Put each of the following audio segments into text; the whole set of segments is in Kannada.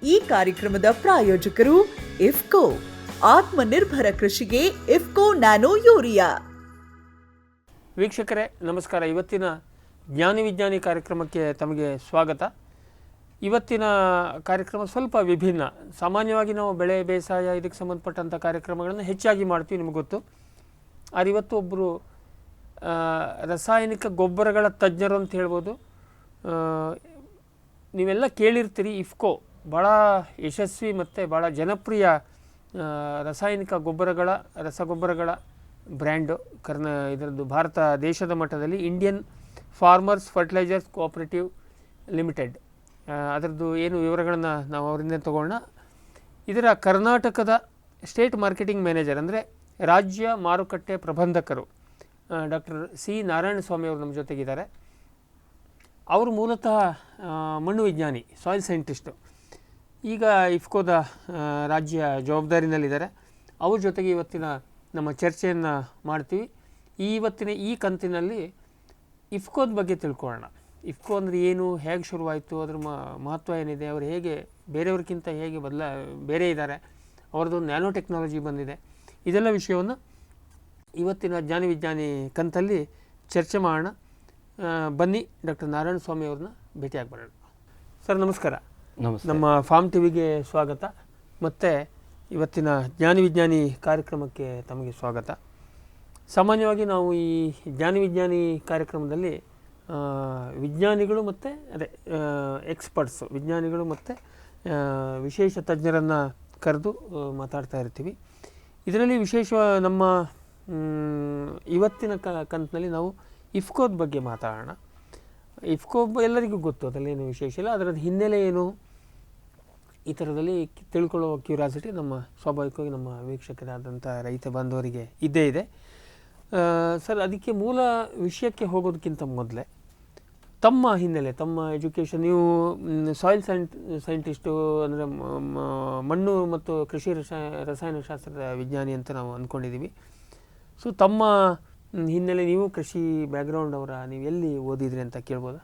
ಈ ಕಾರ್ಯಕ್ರಮದ ಪ್ರಾಯೋಜಕರು ಇಫ್ಕೋ. ಆತ್ಮನಿರ್ಭರ ಕೃಷಿಗೆ ಇಫ್ಕೋ ನ್ಯಾನೋ ಯೂರಿಯಾ. ವೀಕ್ಷಕರೇ ನಮಸ್ಕಾರ. ಇವತ್ತಿನ ಜ್ಞಾನಿ ವಿಜ್ಞಾನಿ ಕಾರ್ಯಕ್ರಮಕ್ಕೆ ತಮಗೆ ಸ್ವಾಗತ. ಇವತ್ತಿನ ಕಾರ್ಯಕ್ರಮ ಸ್ವಲ್ಪ ವಿಭಿನ್ನ. ಸಾಮಾನ್ಯವಾಗಿ ನಾವು ಬೆಳೆ ಬೇಸಾಯ ಇದಕ್ಕೆ ಸಂಬಂಧಪಟ್ಟಂಥ ಕಾರ್ಯಕ್ರಮಗಳನ್ನು ಹೆಚ್ಚಾಗಿ ಮಾಡ್ತೀವಿ, ನಿಮಗೆ ಗೊತ್ತು. ಆದರೆ ಇವತ್ತು ಒಬ್ಬರು ರಾಸಾಯನಿಕ ಗೊಬ್ಬರಗಳ ತಜ್ಞರು ಅಂತ ಹೇಳ್ಬೋದು. ನೀವೆಲ್ಲ ಕೇಳಿರ್ತೀರಿ, ಇಫ್ಕೋ ಭಾಳ ಯಶಸ್ವಿ ಮತ್ತು ಭಾಳ ಜನಪ್ರಿಯ ರಾಸಾಯನಿಕ ರಸಗೊಬ್ಬರಗಳ ಬ್ರ್ಯಾಂಡು. ಇದರದ್ದು ಭಾರತ ದೇಶದ ಮಟ್ಟದಲ್ಲಿ Indian farmers fertilisers cooperative limited, ಅದರದ್ದು ಏನು ವಿವರಗಳನ್ನು ನಾವು ಅವರಿಂದ ತಗೊಳ್ಳೋಣ. ಇದರ ಕರ್ನಾಟಕದ ಸ್ಟೇಟ್ ಮಾರ್ಕೆಟಿಂಗ್ ಮ್ಯಾನೇಜರ್ ಅಂದರೆ ರಾಜ್ಯ ಮಾರುಕಟ್ಟೆ ಪ್ರಬಂಧಕರು ಡಾಕ್ಟರ್ ಸಿ ನಾರಾಯಣ ಸ್ವಾಮಿ ಅವರು ನಮ್ಮ ಜೊತೆಗಿದ್ದಾರೆ. ಅವರು ಮೂಲತಃ ಮಣ್ಣು ವಿಜ್ಞಾನಿ, ಸಾಯಿಲ್ ಸೈಂಟಿಸ್ಟು. ಈಗ ಇಫ್ಕೋದ ರಾಜ್ಯ ಜವಾಬ್ದಾರಿನಲ್ಲಿದ್ದಾರೆ. ಅವ್ರ ಜೊತೆಗೆ ಇವತ್ತಿನ ನಮ್ಮ ಚರ್ಚೆಯನ್ನು ಮಾಡ್ತೀವಿ. ಇವತ್ತಿನ ಈ ಕಂತಿನಲ್ಲಿ ಇಫ್ಕೋದ ಬಗ್ಗೆ ತಿಳ್ಕೊಳ್ಳೋಣ. ಇಫ್ಕೋ ಅಂದರೆ ಏನು, ಹೇಗೆ ಶುರುವಾಯಿತು, ಅದರ ಮಹತ್ವ ಏನಿದೆ, ಅವರು ಹೇಗೆ ಬೇರೆಯವ್ರಿಗಿಂತ ಹೇಗೆ ಬೇರೆ ಇದ್ದಾರೆ, ಅವ್ರದ್ದು ನ್ಯಾನೋ ಟೆಕ್ನಾಲಜಿ ಬಂದಿದೆ, ಇದೆಲ್ಲ ವಿಷಯವನ್ನು ಇವತ್ತಿನ ಜ್ಞಾನಿ ವಿಜ್ಞಾನಿ ಕಂತಲ್ಲಿ ಚರ್ಚೆ ಮಾಡೋಣ. ಬನ್ನಿ, ಡಾಕ್ಟರ್ ನಾರಾಯಣ ಸ್ವಾಮಿ ಅವ್ರನ್ನ ಭೇಟಿಯಾಗಿ ಬರೋಣ. ಸರ್ ನಮಸ್ಕಾರ. ನಮ್ಮ ಫಾರ್ಮ್ ಟಿವಿಗೆ ಸ್ವಾಗತ, ಮತ್ತು ಇವತ್ತಿನ ಜ್ಞಾನಿ ವಿಜ್ಞಾನಿ ಕಾರ್ಯಕ್ರಮಕ್ಕೆ ತಮಗೆ ಸ್ವಾಗತ. ಸಾಮಾನ್ಯವಾಗಿ ನಾವು ಈ ಜ್ಞಾನಿ ವಿಜ್ಞಾನಿ ಕಾರ್ಯಕ್ರಮದಲ್ಲಿ ವಿಜ್ಞಾನಿಗಳು ಮತ್ತು ಎಕ್ಸ್ಪರ್ಟ್ಸು, ವಿಜ್ಞಾನಿಗಳು ಮತ್ತು ವಿಶೇಷ ತಜ್ಞರನ್ನು ಕರೆದು ಮಾತಾಡ್ತಾ ಇರ್ತೀವಿ. ಇದರಲ್ಲಿ ವಿಶೇಷ ನಮ್ಮ ಇವತ್ತಿನ ಕಂತಿನಲ್ಲಿ ನಾವು ಇಫ್ಕೋದ ಬಗ್ಗೆ ಮಾತಾಡೋಣ. ಇಫ್ಕೋ ಎಲ್ಲರಿಗೂ ಗೊತ್ತು, ಅದರಲ್ಲೇನು ವಿಶೇಷ ಇಲ್ಲ. ಅದರದ್ದು ಹಿನ್ನೆಲೆ ಏನು, ಈ ಥರದಲ್ಲಿ ತಿಳ್ಕೊಳ್ಳೋ ಕ್ಯೂರಿಯಾಸಿಟಿ ನಮ್ಮ ಸ್ವಾಭಾವಿಕವಾಗಿ ನಮ್ಮ ವೀಕ್ಷಕರಾದಂಥ ರೈತ ಬಾಂಧವರಿಗೆ ಇದ್ದೇ ಇದೆ. ಸರ್, ಅದಕ್ಕೆ ಮೂಲ ವಿಷಯಕ್ಕೆ ಹೋಗೋದಕ್ಕಿಂತ ಮೊದಲೇ ತಮ್ಮ ಹಿನ್ನೆಲೆ, ತಮ್ಮ ಎಜುಕೇಷನ್, ನೀವು ಸಾಯಿಲ್ ಸೈಂಟಿಸ್ಟು ಅಂದರೆ ಮಣ್ಣು ಮತ್ತು ಕೃಷಿ ರಸಾಯನಶಾಸ್ತ್ರದ ವಿಜ್ಞಾನಿ ಅಂತ ನಾವು ಅಂದ್ಕೊಂಡಿದ್ದೀವಿ. ಸೊ ತಮ್ಮ ಹಿನ್ನೆಲೆ, ನೀವು ಕೃಷಿ ಬ್ಯಾಕ್ಗ್ರೌಂಡ್ ಅವರ, ನೀವು ಎಲ್ಲಿ ಓದಿದ್ರಿ ಅಂತ ಕೇಳ್ಬೋದಾ?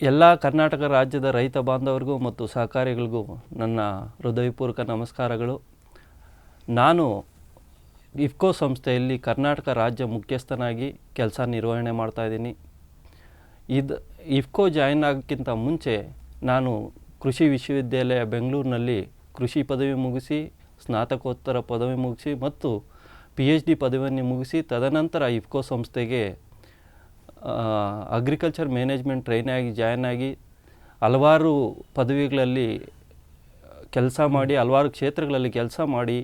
ಎಲ್ಲ ಕರ್ನಾಟಕ ರಾಜ್ಯದ ರೈತ ಬಾಂಧವರಿಗೂ ಮತ್ತು ಸಹಕಾರಿಗಳಿಗೂ ನನ್ನ ಹೃದಯಪೂರ್ವಕ ನಮಸ್ಕಾರಗಳು. ನಾನು ಇಫ್ಕೋ ಸಂಸ್ಥೆಯಲ್ಲಿ ಕರ್ನಾಟಕ ರಾಜ್ಯ ಮುಖ್ಯಸ್ಥನಾಗಿ ಕೆಲಸ ನಿರ್ವಹಣೆ ಮಾಡ್ತಾಯಿದ್ದೀನಿ. ಇಫ್ಕೋ ಜಾಯಿನ್ ಆಗೋಕ್ಕಿಂತ ಮುಂಚೆ ನಾನು ಕೃಷಿ ವಿಶ್ವವಿದ್ಯಾಲಯ ಬೆಂಗಳೂರಿನಲ್ಲಿ ಕೃಷಿ ಪದವಿ ಮುಗಿಸಿ, ಸ್ನಾತಕೋತ್ತರ ಪದವಿ ಮುಗಿಸಿ ಮತ್ತು PhD ಪದವಿಯನ್ನು ಮುಗಿಸಿ, ತದನಂತರ ಇಫ್ಕೋ ಸಂಸ್ಥೆಗೆ ಅಗ್ರಿಕಲ್ಚರ್ ಮ್ಯಾನೇಜ್ಮೆಂಟ್ ಟ್ರೈನಾಗಿ ಜಾಯ್ನ್ ಆಗಿ ಹಲವಾರು ಪದವಿಗಳಲ್ಲಿ ಕೆಲಸ ಮಾಡಿ, ಹಲವಾರು ಕ್ಷೇತ್ರಗಳಲ್ಲಿ ಕೆಲಸ ಮಾಡಿ,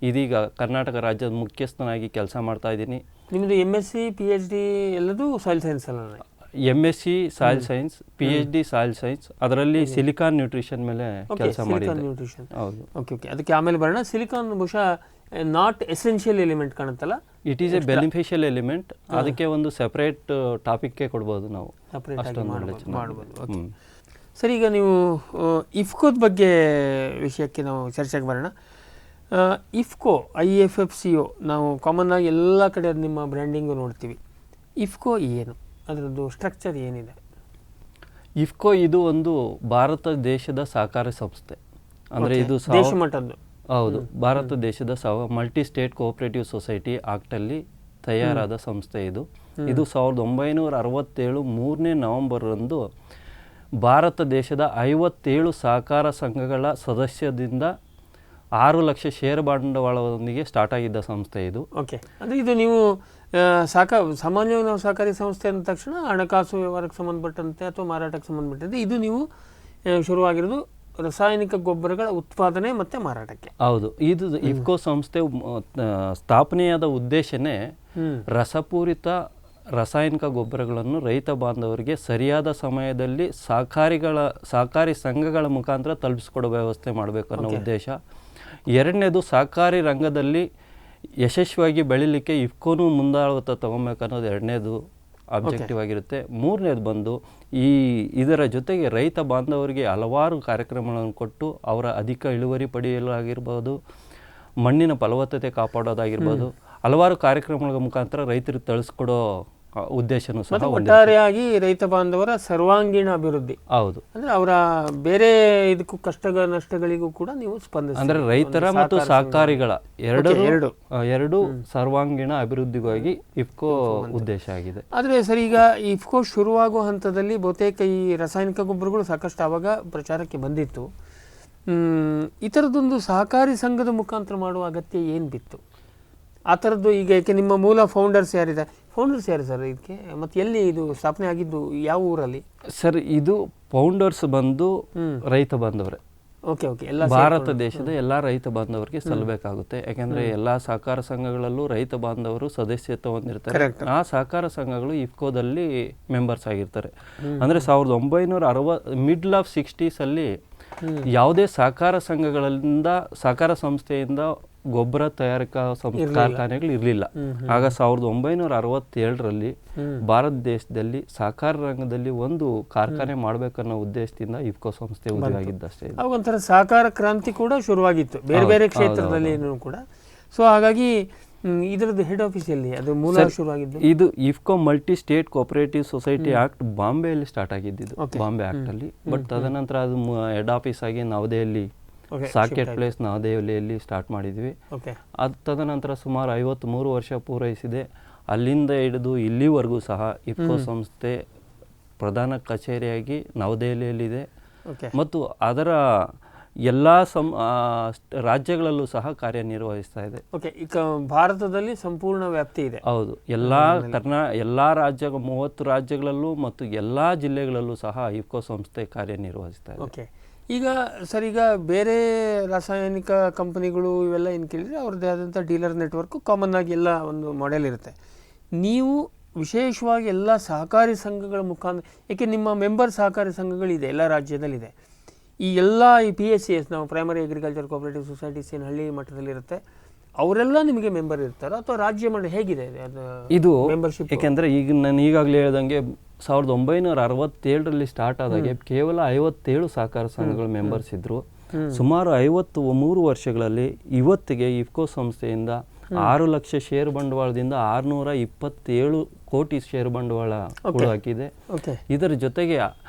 ಇದೀಗ ಕರ್ನಾಟಕ ರಾಜ್ಯದ ಮುಖ್ಯಸ್ಥನಾಗಿ ಕೆಲಸ ಮಾಡ್ತಾಯಿದ್ದೀನಿ. ನಿಮ್ಮದು MSc PhD ಎಲ್ಲದೂ ಸಾಯಿಲ್ ಸೈನ್ಸ್ ಅಲ್ಲ? MSc soil science, PhD soil science, ಅದರಲ್ಲಿ ಸಿಲಿಕಾನ್ ನ್ಯೂಟ್ರಿಷನ್ ಮೇಲೆ ಕೆಲಸ ಮಾಡಿದ್ದೆ. ಹೌದು, ಓಕೆ. ಅದಕ್ಕೆ ಆಮೇಲೆ ಬರೋಣ. ಸಿಲಿಕಾನ್ ಬಹುಶಃ ನಾಟ್ ಎಸೆನ್ಷಿಯಲ್ ಎಲಿಮೆಂಟ್ ಕಾಣುತ್ತಲ್ಲ? It is a beneficial element. ಅದಕ್ಕೆ ಒಂದು ಸೆಪರೇಟ್ ಟಾಪಿಕ್ಗೆ ಕೊಡ್ಬೋದು, ನಾವು ಮಾಡ್ಬೋದು. ಸರಿ, ಈಗ ನೀವು ಇಫ್ಕೋದ ಬಗ್ಗೆ ವಿಷಯಕ್ಕೆ ನಾವು ಚರ್ಚೆಗೆ ಬರೋಣ. ಇಫ್ಕೋ IFFCO ನಾವು ಕಾಮನ್ ಆಗಿ ಎಲ್ಲ ಕಡೆ ಅದು ನಿಮ್ಮ ಬ್ರ್ಯಾಂಡಿಂಗು ನೋಡ್ತೀವಿ. ಇಫ್ಕೋ ಏನು, ಅದರದ್ದು ಸ್ಟ್ರಕ್ಚರ್ ಏನಿದೆ? ಇಫ್ಕೋ ಇದು ಒಂದು ಭಾರತ ದೇಶದ ಸಹಕಾರಿ ಸಂಸ್ಥೆ. ಅಂದರೆ ಇದು ದೇಶ ಮಟ್ಟದ್ದು. ಹೌದು, ಭಾರತ ದೇಶದ ಮಲ್ಟಿ ಸ್ಟೇಟ್ ಕೋಆಪರೇಟಿವ್ ಸೊಸೈಟಿ ಆಕ್ಟಲ್ಲಿ ತಯಾರಾದ ಸಂಸ್ಥೆ ಇದು. 1967 3ನೇ ನವೆಂಬರ್ರಂದು ಭಾರತ ದೇಶದ 57 ಸಹಕಾರ ಸಂಘಗಳ ಸದಸ್ಯದಿಂದ 6 ಲಕ್ಷ ಷೇರು ಬಂಡವಾಳದೊಂದಿಗೆ ಸ್ಟಾರ್ಟ್ ಆಗಿದ್ದ ಸಂಸ್ಥೆ ಇದು. ಓಕೆ, ಅಂದರೆ ಇದು ನೀವು ಸಾಮಾನ್ಯವಾಗಿ ನಾವು ಸಹಕಾರಿ ಸಂಸ್ಥೆ ಅಂದ ತಕ್ಷಣ ಹಣಕಾಸು ವ್ಯವಹಾರಕ್ಕೆ ಸಂಬಂಧಪಟ್ಟಂತೆ ಅಥವಾ ಮಾರಾಟಕ್ಕೆ ಸಂಬಂಧಪಟ್ಟಂತೆ ಇದು ನೀವು ಶುರುವಾಗಿರೋದು ರಾಸಾಯನಿಕ ಗೊಬ್ಬರಗಳ ಉತ್ಪಾದನೆ ಮತ್ತು ಮಾರಾಟಕ್ಕೆ. ಹೌದು, ಇದು ಇಫ್ಕೋ ಸಂಸ್ಥೆ ಸ್ಥಾಪನೆಯಾದ ಉದ್ದೇಶನೇ ರಸಪೂರಿತ ರಾಸಾಯನಿಕ ಗೊಬ್ಬರಗಳನ್ನು ರೈತ ಬಾಂಧವರಿಗೆ ಸರಿಯಾದ ಸಮಯದಲ್ಲಿ ಸಹಕಾರಿ ಸಂಘಗಳ ಮುಖಾಂತರ ತಲುಪಿಸ್ಕೊಡೋ ವ್ಯವಸ್ಥೆ ಮಾಡಬೇಕು ಅನ್ನೋ ಉದ್ದೇಶ. ಎರಡನೇದು, ಸಹಕಾರಿ ರಂಗದಲ್ಲಿ ಯಶಸ್ವಿಯಾಗಿ ಬೆಳಿಲಿಕ್ಕೆ ಇಫ್ಕೋನು ಮುಂದಾಳತ್ವ ತಗೊಬೇಕನ್ನೋದು ಎರಡನೇದು ಆಬ್ಜೆಕ್ಟಿವ್ ಆಗಿರುತ್ತೆ. ಮೂರನೇದು ಬಂದು ಇದರ ಜೊತೆಗೆ ರೈತ ಬಾಂಧವರಿಗೆ ಹಲವಾರು ಕಾರ್ಯಕ್ರಮಗಳನ್ನು ಕೊಟ್ಟು ಅವರ ಅಧಿಕ ಇಳುವರಿ ಪಡೆಯಲು ಆಗಿರ್ಬೋದು, ಮಣ್ಣಿನ ಫಲವತ್ತತೆ ಕಾಪಾಡೋದಾಗಿರ್ಬೋದು, ಹಲವಾರು ಕಾರ್ಯಕ್ರಮಗಳ ಮುಖಾಂತರ ರೈತರಿಗೆ ತಿಳಿಸ್ಕೊಡೋ ಉದ್ದೇಶನೂ ಸಹ ಮತ್ತು ಹೊಂದಿದೆ. ಒಟ್ಟಾರೆಯಾಗಿ ರೈತ ಬಾಂಧವರ ಸರ್ವಾಂಗೀಣ ಅಭಿವೃದ್ಧಿ, ಹೌದು. ಅಂದ್ರೆ ಅವರ ಬೇರೆ ಇದಕ್ಕೂ ಕಷ್ಟ ನಷ್ಟಗಳಿಗೂ ಕೂಡ ನೀವು ಸ್ಪಂದಿಸಿ, ಅಂದ್ರೆ ರೈತರ ಮತ್ತು ಸಹಕಾರಿಗಳ ಎರಡು ಸರ್ವಾಂಗೀಣ ಅಭಿವೃದ್ಧಿಗಾಗಿ ಇಫ್ಕೋ ಉದ್ದೇಶ ಆಗಿದೆ. ಆದರೆ ಸರ್, ಈಗ ಇಫ್ಕೋ ಶುರುವಾಗುವ ಹಂತದಲ್ಲಿ ಬಹುತೇಕ ಈ ರಾಸಾಯನಿಕ ಗೊಬ್ಬರಗಳು ಸಾಕಷ್ಟು ಆವಾಗ ಪ್ರಚಾರಕ್ಕೆ ಬಂದಿತ್ತು. ಈ ಥರದ್ದೊಂದು ಸಹಕಾರಿ ಸಂಘದ ಮುಖಾಂತರ ಮಾಡುವ ಅಗತ್ಯ ಏನು ಬಿತ್ತು? ಆ ಥರದ್ದು ಈಗ ಏಕೆ ನಿಮ್ಮ ಮೂಲ ಫೌಂಡರ್ಸ್ ಯಾರು ಸರ್ ಇದಕ್ಕೆ, ಮತ್ತು ಎಲ್ಲಿ ಇದು ಸ್ಥಾಪನೆ ಆಗಿದ್ದು, ಯಾವ ಊರಲ್ಲಿ ಸರ್? ಇದು ಫೌಂಡರ್ಸ್ ಬಂದು ರೈತ ಬಾಂಧವರೇ. ಓಕೆ ಓಕೆ, ಎಲ್ಲ ಭಾರತ ದೇಶದ ಎಲ್ಲ ರೈತ ಬಾಂಧವರಿಗೆ ಸಲ್ಲಬೇಕಾಗುತ್ತೆ. ಯಾಕಂದ್ರೆ ಎಲ್ಲಾ ಸಹಕಾರ ಸಂಘಗಳಲ್ಲೂ ರೈತ ಬಾಂಧವರು ಸದಸ್ಯತ್ವ ಹೊಂದಿರ್ತಾರೆ. ಆ ಸಹಕಾರ ಸಂಘಗಳು ಇಫ್ಕೋದಲ್ಲಿ ಮೆಂಬರ್ಸ್ ಆಗಿರ್ತಾರೆ. ಅಂದ್ರೆ 1960 ಮಿಡ್ಲ್ ಆಫ್ 60s ಅಲ್ಲಿ ಯಾವುದೇ ಸಹಕಾರ ಸಂಘಗಳಿಂದ, ಸಹಕಾರ ಸಂಸ್ಥೆಯಿಂದ ಗೊಬ್ಬರ ತಯಾರಿಕಾ ಕಾರ್ಖಾನೆಗಳು ಇರಲಿಲ್ಲ. ಆಗ 1967ರಲ್ಲಿ ಭಾರತ ದೇಶದಲ್ಲಿ ಸಹಕಾರ ರಂಗದಲ್ಲಿ ಒಂದು ಕಾರ್ಖಾನೆ ಮಾಡ್ಬೇಕನ್ನೋ ಉದ್ದೇಶದಿಂದ ಇಫ್ಕೋ ಸಂಸ್ಥೆ ಉದಯ ಆಗಿದ್ದಷ್ಟೇ. ಒಂಥರ ಸಹಕಾರ ಕ್ರಾಂತಿ ಕೂಡ ಶುರುವಾಗಿತ್ತು ಬೇರೆ ಬೇರೆ ಕ್ಷೇತ್ರದಲ್ಲಿ ಕೂಡ. ಸೊ ಹಾಗಾಗಿ ಇದರದ್ದು ಹೆಡ್ ಆಫೀಸ್ ಎಲ್ಲಿ, ಅದು ಮೂಲ ಶುರುವಾಗಿದ್ದು? ಇದು IFFCO multi state cooperative society act ಬಾಂಬೆಯಲ್ಲಿ ಸ್ಟಾರ್ಟ್ ಆಗಿದ್ದು, ಬಾಂಬೆ ಆಕ್ಟ್ ಅಲ್ಲಿ. ಬಟ್ ತದನಂತರ ಅದು ಹೆಡ್ ಆಫೀಸ್ ಆಗಿ ನವದೆಹಲಿ, ಸಾಕೆಟ್ ಪ್ಲೇಸ್ ನವದೆಹಲಿಯಲ್ಲಿ ಸ್ಟಾರ್ಟ್ ಮಾಡಿದ್ವಿ. ಅದು ತದನಂತರ ಸುಮಾರು 53 ವರ್ಷ ಪೂರೈಸಿದೆ. ಅಲ್ಲಿಂದ ಹಿಡಿದು ಇಲ್ಲಿವರೆಗೂ ಸಹ ಇಫ್ಕೋ ಸಂಸ್ಥೆ ಪ್ರಧಾನ ಕಚೇರಿಯಾಗಿ ನವದೆಹಲಿಯಲ್ಲಿದೆ ಮತ್ತು ಅದರ ಎಲ್ಲ ರಾಜ್ಯಗಳಲ್ಲೂ ಸಹ ಕಾರ್ಯನಿರ್ವಹಿಸ್ತಾ ಇದೆ. ಈಗ ಭಾರತದಲ್ಲಿ ಸಂಪೂರ್ಣ ವ್ಯಾಪ್ತಿ ಇದೆ. ಹೌದು, ಎಲ್ಲ ರಾಜ್ಯ 30 ರಾಜ್ಯಗಳಲ್ಲೂ ಮತ್ತು ಎಲ್ಲ ಜಿಲ್ಲೆಗಳಲ್ಲೂ ಸಹ ಇಫ್ಕೋ ಸಂಸ್ಥೆ ಕಾರ್ಯನಿರ್ವಹಿಸ್ತಾ ಇದೆ. ಈಗ ಸರ್, ಈಗ ಬೇರೆ ರಾಸಾಯನಿಕ ಕಂಪನಿಗಳು ಇವೆಲ್ಲ ಏನು ಕೇಳಿದರೆ ಅವ್ರದ್ದೇ ಆದಂಥ ಡೀಲರ್ ನೆಟ್ವರ್ಕು ಕಾಮನ್ ಆಗಿ ಎಲ್ಲ ಒಂದು ಮಾಡೆಲ್ ಇರುತ್ತೆ. ನೀವು ವಿಶೇಷವಾಗಿ ಎಲ್ಲ ಸಹಕಾರಿ ಸಂಘಗಳ ಮುಖಾಂತರ, ಏಕೆ ನಿಮ್ಮ ಮೆಂಬರ್ ಸಹಕಾರಿ ಸಂಘಗಳಿದೆ, ಎಲ್ಲ ರಾಜ್ಯದಲ್ಲಿದೆ. ಈ ಎಲ್ಲ ಈ PSCS, ನಾವು ಪ್ರೈಮರಿ ಅಗ್ರಿಕಲ್ಚರ್ ಕೋಆಪರೇಟಿವ್ ಸೊಸೈಟೀಸ್ ಏನು ಹಳ್ಳಿ ಮಟ್ಟದಲ್ಲಿರುತ್ತೆ, ಅವರೆಲ್ಲ ನಿಮಗೆ ಮೆಂಬರ್ ಇರ್ತಾರೋ ಅಥವಾ ರಾಜ್ಯ ಮಟ್ಟ ಹೇಗಿದೆ ಇದು ಮೆಂಬರ್ಶಿಪ್? ಯಾಕೆಂದರೆ ಈಗ ನಾನು ಈಗಾಗಲೇ ಹೇಳ್ದಂಗೆ 1967ರಲ್ಲಿ ಸ್ಟಾರ್ಟ್ ಆದಾಗೆ ಕೇವಲ 57 ಸಹಕಾರ ಸಂಘಗಳ ಮೆಂಬರ್ಸ್ ಇದ್ರು. ಸುಮಾರು 53 ವರ್ಷಗಳಲ್ಲಿ ಇವತ್ತಿಗೆ ಇಫ್ಕೋ ಸಂಸ್ಥೆಯಿಂದ 6 ಲಕ್ಷ ಷೇರು ಬಂಡವಾಳದಿಂದ 627 ಕೋಟಿ ಷೇರು ಬಂಡವಾಳ ಹಾಕಿದೆ. ಇದರ ಜೊತೆಗೆ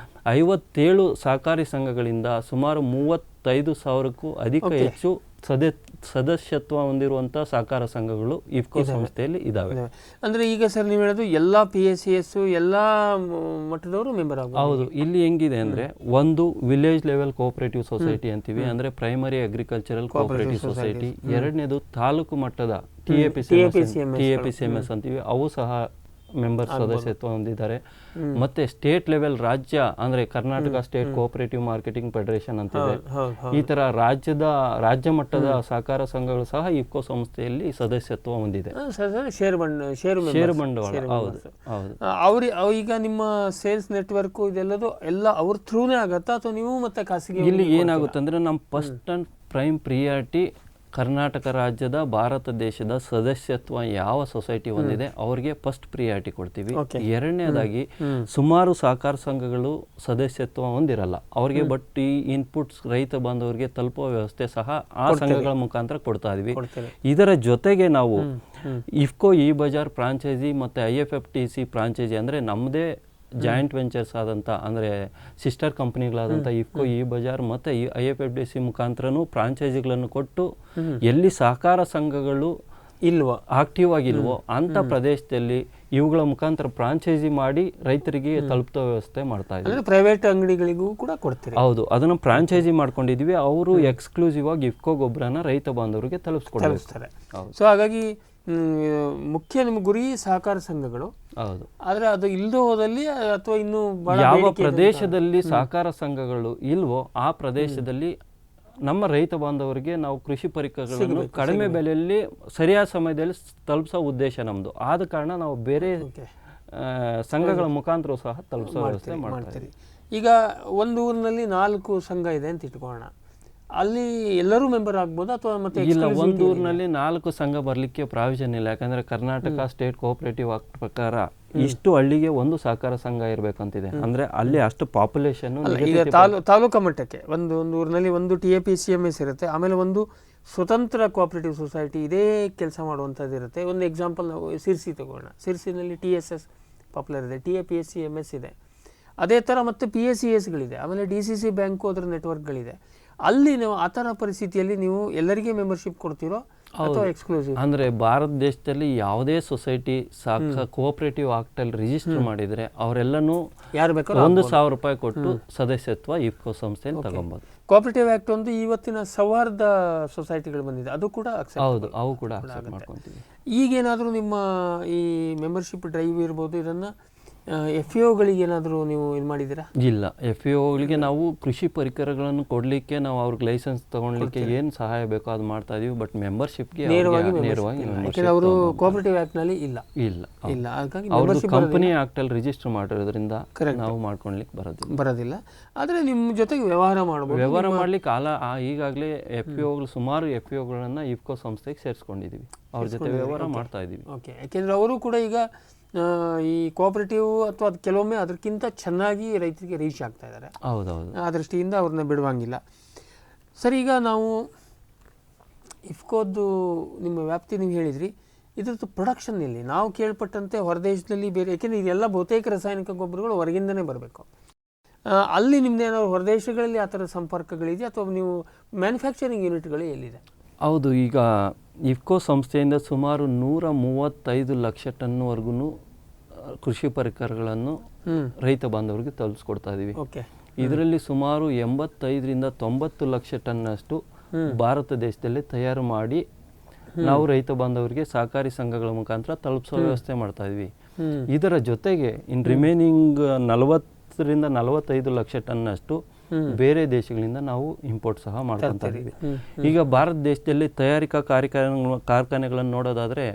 57 ಸಹಕಾರಿ ಸಂಘಗಳಿಂದ ಸುಮಾರು 35,000ಕ್ಕೂ ಹೆಚ್ಚು ಸದಸ್ಯತ್ವ ಹೊಂದಿರುವಂತಹ ಸಹಕಾರ ಸಂಘಗಳು ಇಫ್ಕೋ ಸಂಸ್ಥೆಯಲ್ಲಿ ಇದಾವೆ. ಅಂದ್ರೆ ಈಗ ಸರ್ ನೀವು ಹೇಳೋದು ಎಲ್ಲ PSCS ಎಲ್ಲ ಮಟ್ಟದವರು ಮೆಂಬರ್ ಆಗಬಹುದು? ಹೌದು. ಇಲ್ಲಿ ಹೆಂಗಿದೆ ಅಂದ್ರೆ, ಒಂದು ವಿಲೇಜ್ ಲೆವೆಲ್ ಕೋಆಪರೇಟಿವ್ ಸೊಸೈಟಿ ಅಂತೀವಿ, ಅಂದ್ರೆ ಪ್ರೈಮರಿ ಅಗ್ರಿಕಲ್ಚರಲ್ ಕೋಆಪರೇಟಿವ್ ಸೊಸೈಟಿ. ಎರಡನೇದು ತಾಲೂಕು ಮಟ್ಟದ TAPCMS ಅಂತೀವಿ, ಅವು ಸಹ ಮೆಂಬರ್ ಸದಸ್ಯತ್ವ ಹೊಂದಿದ್ದಾರೆ. ಮತ್ತೆ ಸ್ಟೇಟ್ ಲೆವೆಲ್ ರಾಜ್ಯ ಅಂದ್ರೆ Karnataka state cooperative marketing federation ಅಂತಿದೆ. ಈ ತರ ರಾಜ್ಯ ಮಟ್ಟದ ಸಹಕಾರ ಸಂಘಗಳು ಸಹ ಇಫ್ಕೋ ಸಂಸ್ಥೆಯಲ್ಲಿ ಸದಸ್ಯತ್ವ ಹೊಂದಿದೆ. ಷೇರು ಬಂಡವಾಳ. ಹೌದು ಹೌದು. ಈಗ ನಿಮ್ಮ ಸೇಲ್ಸ್ ನೆಟ್ವರ್ಕ್ ಇದೆಲ್ಲದು ಎಲ್ಲ ಅವ್ರ ಥ್ರೂನೇ ಆಗತ್ತಾ ಅಥವಾ ನೀವು ಮತ್ತೆ ಖಾಸಗಿ? ಇಲ್ಲಿ ಏನಾಗುತ್ತೆ ಅಂದ್ರೆ, ನಮ್ಮ first and prime priority Karnataka ರಾಜ್ಯದ ಭಾರತ ದೇಶದ ಸದಸ್ಯತ್ವ ಯಾವ ಸೊಸೈಟಿ ಹೊಂದಿದೆ ಅವ್ರಿಗೆ ಫಸ್ಟ್ ಪ್ರಿಯಾರಿಟಿ ಕೊಡ್ತೀವಿ. ಎರಡನೇದಾಗಿ ಸುಮಾರು ಸಹಕಾರ ಸಂಘಗಳು ಸದಸ್ಯತ್ವ ಹೊಂದಿರಲ್ಲ ಅವ್ರಿಗೆ, ಬಟ್ ಈ ಇನ್ಪುಟ್ಸ್ ರೈತ ಬಾಂಧವರಿಗೆ ತಲುಪುವ ವ್ಯವಸ್ಥೆ ಸಹ ಆ ಸಂಘಗಳ ಮುಖಾಂತರ ಕೊಡ್ತಾ ಇದೀವಿ. ಇದರ ಜೊತೆಗೆ ನಾವು ಇಫ್ಕೋ ಇ ಬಜಾರ್ ಫ್ರಾಂಚೈಸಿ ಮತ್ತೆ IFFTC ಫ್ರಾಂಚೈಸಿ ಅಂದ್ರೆ ನಮ್ಮದೇ ಜಾಯಿಂಟ್ ವೆಂಚರ್ಸ್ ಆದಂಥ, ಅಂದರೆ ಸಿಸ್ಟರ್ ಕಂಪನಿಗಳಾದಂಥ ಇಫ್ಕೋ ಇ ಬಜಾರ್ ಮತ್ತು IFFTC ಮುಖಾಂತರನೂ ಫ್ರಾಂಚೈಸಿಗಳನ್ನು ಕೊಟ್ಟು ಎಲ್ಲಿ ಸಹಕಾರ ಸಂಘಗಳು ಆಕ್ಟಿವ್ ಆಗಿಲ್ವೋ ಅಂಥ ಪ್ರದೇಶದಲ್ಲಿ ಇವುಗಳ ಮುಖಾಂತರ ಫ್ರಾಂಚೈಸಿ ಮಾಡಿ ರೈತರಿಗೆ ತಲುಪ್ತೋ ವ್ಯವಸ್ಥೆ ಮಾಡ್ತಾ ಇದ್ದೀವಿ. ಪ್ರೈವೇಟ್ ಅಂಗಡಿಗಳಿಗೂ ಕೂಡ ಕೊಡ್ತೀವಿ. ಹೌದು, ಅದನ್ನು ಫ್ರಾಂಚೈಸಿ ಮಾಡ್ಕೊಂಡಿದ್ದೀವಿ. ಅವರು ಎಕ್ಸ್ಕ್ಲೂಸಿವ್ ಆಗಿ ಇಫ್ಕೋ ಗೊಬ್ಬರನ ರೈತ ಬಾಂಧವರಿಗೆ ತಲುಪಿಸ್ತಾರೆ. ಸೊ ಹಾಗಾಗಿ ಮುಖ್ಯ ನಿಮ್ಮ ಗುರಿ ಸಹಕಾರ ಸಂಘಗಳು. ಹೌದು. ಆದ್ರೆ ಅದು ಇಲ್ಲದೆ ಹೋದಲ್ಲಿ ಅಥವಾ ಇನ್ನು ಯಾವ ಪ್ರದೇಶದಲ್ಲಿ ಸಹಕಾರ ಸಂಘಗಳು ಇಲ್ವೋ ಆ ಪ್ರದೇಶದಲ್ಲಿ ನಮ್ಮ ರೈತ ಬಾಂಧವರಿಗೆ ನಾವು ಕೃಷಿ ಪರಿಕರಗಳನ್ನು ಕಡಿಮೆ ಬೆಲೆಯಲ್ಲಿ ಸರಿಯಾದ ಸಮಯದಲ್ಲಿ ತಲುಪಿಸೋ ಉದ್ದೇಶ ನಮ್ದು. ಆದ ಕಾರಣ ನಾವು ಬೇರೆ ಸಂಘಗಳ ಮುಖಾಂತರ ಸಹ ತಲುಪಿಸೋ ವ್ಯವಸ್ಥೆ ಮಾಡ್ತೀವಿ. ಈಗ ಒಂದು ಊರಿನಲ್ಲಿ 4 ಸಂಘ ಇದೆ ಅಂತ ಇಟ್ಕೊಳ್ಳೋಣ, ಅಲ್ಲಿ ಎಲ್ಲರೂ ಮೆಂಬರ್ ಆಗ್ಬೋದು ಅಥವಾ ಮತ್ತೆ ಇಲ್ಲ? ಒಂದು ಊರಿನಲ್ಲಿ 4 ಸಂಘ ಬರ್ಲಿಕ್ಕೆ ಪ್ರಾವಿಷನ್ ಇಲ್ಲ. ಯಾಕಂದ್ರೆ ಕರ್ನಾಟಕ ಸ್ಟೇಟ್ ಕೋಆಪರೇಟಿವ್ ಆಕ್ಟ್ ಪ್ರಕಾರ ಇಷ್ಟು ಹಳ್ಳಿಗೆ ಒಂದು ಸಹಕಾರ ಸಂಘ ಇರ್ಬೇಕಂತಿದೆ. ಅಂದ್ರೆ ಅಲ್ಲಿ ಅಷ್ಟು ಪಾಪ್ಯುಲೇಷನ್. ತಾಲೂಕಾ ಮಟ್ಟಕ್ಕೆ ಒಂದು ಊರಿನಲ್ಲಿ ಒಂದು TAPCMS ಇರುತ್ತೆ, ಆಮೇಲೆ ಒಂದು ಸ್ವತಂತ್ರ ಕೋಆಪರೇಟಿವ್ ಸೊಸೈಟಿ ಇದೇ ಕೆಲಸ ಮಾಡುವಂಥದ್ದು ಇರುತ್ತೆ. ಒಂದು ಎಕ್ಸಾಂಪಲ್ ನಾವು ಸಿರ್ಸಿ ತಗೋಣ. ಸಿರ್ಸಿನಲ್ಲಿ TSS ಪಾಪ್ಯುಲರ್ ಇದೆ, TAPSC MS ಇದೆ. ಅದೇ ಥರ ಮತ್ತು PACSಗಳಿದೆ, ಆಮೇಲೆ DCC ಬ್ಯಾಂಕು ಅದರ ನೆಟ್ವರ್ಕ್ಗಳಿದೆ. ಅಲ್ಲಿ ನೀವು ಆ ಥರ ಪರಿಸ್ಥಿತಿಯಲ್ಲಿ ನೀವು ಎಲ್ಲರಿಗೆ ಮೆಂಬರ್ಶಿಪ್ ಕೊಡ್ತೀರೋ ಅಥವಾ ಎಕ್ಸ್ಕ್ಲೂಸಿವ್? ಅಂದರೆ ಭಾರತ ದೇಶದಲ್ಲಿ ಯಾವುದೇ ಸೊಸೈಟಿ ಕೋಆಪರೇಟಿವ್ ಆಕ್ಟಲ್ಲಿ ರಿಜಿಸ್ಟರ್ ಮಾಡಿದರೆ ಅವರೆಲ್ಲನೂ ಯಾರು ಬೇಕಾದ್ರೂ ₹1,000 ಕೊಟ್ಟು ಸದಸ್ಯತ್ವ ಇಫ್ಕೋ ಸಂಸ್ಥೆಯಲ್ಲಿ ತಗೊಬೋದು. ಕೋಆಪರೇಟಿವ್ ಆ್ಯಕ್ಟ್ ಒಂದು ಇವತ್ತಿನ ಸೌಹಾರ್ದ ಸೊಸೈಟಿಗಳು ಬಂದಿದೆ, ಅದು ಕೂಡ ಹೌದು, ಅವು ಕೂಡ ಅಕ್ಸೆಪ್ಟ್ ಮಾಡ್ಕೊತೀವಿ. ಈಗೇನಾದರೂ ನಿಮ್ಮ ಈ ಮೆಂಬರ್ಶಿಪ್ ಡ್ರೈವ್ ಇರ್ಬೋದು, ಇದನ್ನು FAOಗಳಿಗೆ ಏನಾದರೂ ನೀವು ಇದು ಮಾಡಿದ್ದೀರಾ? ಇಲ್ಲ, FAOಗಳಿಗೆ ನಾವು ಕೃಷಿ ಪರಿಕರಗಳನ್ನು ಕೊಡಲಿಕ್ಕೆ, ನಾವು ಅವ್ರಿಗೆ ಲೈಸೆನ್ಸ್ ತಗೊಳ್ಲಿಕ್ಕೆ ಏನು ಸಹಾಯ ಬೇಕೋ ಅದು ಮಾಡ್ತಾ ಇದೀವಿ. ಬಟ್ ಮೆಂಬರ್ಶಿಪ್ಗೆ ನೇರವಾಗಿ ಅವರು ಕೋಆಪರೇಟಿವ್ ಆ್ಯಕ್ಟ್ನಲ್ಲಿ ಇಲ್ಲ. ಹಾಗಾಗಿ ಅವ್ರದ್ದು ಕಂಪನಿ ಆ್ಯಕ್ಟಲ್ಲಿ ರಿಜಿಸ್ಟರ್ ಮಾಡಿರೋದ್ರಿಂದ ನಾವು ಮಾಡ್ಕೊಳ್ಲಿಕ್ಕೆ ಬರೋದಿಲ್ಲ. ಆದರೆ ನಿಮ್ಮ ಜೊತೆಗೆ ವ್ಯವಹಾರ ಮಾಡ್ಲಿಕ್ಕೆ ಈಗಾಗಲೇ FAOಗಳು ಸುಮಾರು FAOಗಳನ್ನು ಇಫ್ಕೋ ಸಂಸ್ಥೆಗೆ ಸೇರಿಸ್ಕೊಂಡಿದ್ದೀವಿ, ಅವ್ರ ಜೊತೆ ವ್ಯವಹಾರ ಮಾಡ್ತಾ ಇದ್ದೀವಿ. ಓಕೆ, ಯಾಕೆಂದರೆ ಅವರು ಕೂಡ ಈಗ ಈ ಕೋಆಪರೇಟಿವ್ ಅಥವಾ ಅದು ಕೆಲವೊಮ್ಮೆ ಅದಕ್ಕಿಂತ ಚೆನ್ನಾಗಿ ರೈತರಿಗೆ ರೀಚ್ ಆಗ್ತಾ ಇದ್ದಾರೆ. ಹೌದೌದು, ಆ ದೃಷ್ಟಿಯಿಂದ ಅವ್ರನ್ನ ಬಿಡುವಂಗಿಲ್ಲ. ಸರಿ, ಈಗ ನಾವು ಇಫ್ಕೋದು ನಿಮ್ಮ ವ್ಯಾಪ್ತಿ ನೀವು ಹೇಳಿದ್ರಿ, ಇದ್ರದ್ದು ಪ್ರೊಡಕ್ಷನ್ ಇಲ್ಲಿ ನಾವು ಕೇಳ್ಪಟ್ಟಂತೆ ಹೊರದೇಶದಲ್ಲಿ ಬೇರೆ, ಯಾಕೆಂದರೆ ಇದೆಲ್ಲ ಬಹುತೇಕ ರಾಸಾಯನಿಕ ಗೊಬ್ಬರಗಳು ಹೊರಗಿಂದನೇ ಬರಬೇಕು. ಅಲ್ಲಿ ನಿಮ್ಮದೇನಾದ್ರು ಹೊರದೇಶಗಳಲ್ಲಿ ಆ ಥರ ಸಂಪರ್ಕಗಳಿದೆ ಅಥವಾ ನೀವು ಮ್ಯಾನುಫ್ಯಾಕ್ಚರಿಂಗ್ ಯೂನಿಟ್ಗಳು ಎಲ್ಲಿದೆ? ಹೌದು, ಈಗ ಇಫ್ಕೋ ಸಂಸ್ಥೆಯಿಂದ ಸುಮಾರು 135 ಲಕ್ಷ ಟನ್ವರೆಗೂ ಕೃಷಿ ಪರಿಕರಗಳನ್ನು ರೈತ ಬಾಂಧವರಿಗೆ ತಲುಪಿಸ್ಕೊಡ್ತಾ ಇದ್ದೀವಿ. ಇದರಲ್ಲಿ ಸುಮಾರು 85ರಿಂದ 90 ಲಕ್ಷ ಟನ್ನಷ್ಟು ಭಾರತ ದೇಶದಲ್ಲಿ ತಯಾರು ಮಾಡಿ ನಾವು ರೈತ ಬಾಂಧವರಿಗೆ ಸಹಕಾರಿ ಸಂಘಗಳ ಮುಖಾಂತರ ತಲುಪಿಸೋ ವ್ಯವಸ್ಥೆ ಮಾಡ್ತಾ ಇದ್ವಿ. ಇದರ ಜೊತೆಗೆ ಇನ್ ರಿಮೈನಿಂಗ್ 40ರಿಂದ 45 ಲಕ್ಷ ಟನ್ನಷ್ಟು ಬೇರೆ ದೇಶಗಳಿಂದ ನಾವು ಇಂಪೋರ್ಟ್ ಸಹ ಮಾಡ್ಕೊತಾ ಇದ್ದೀವಿ. ಈಗ ಭಾರತ ದೇಶದಲ್ಲಿ ತಯಾರಿಕಾ ಕಾರ್ಖಾನೆಗಳನ್ನು ನೋಡೋದಾದ್ರೆ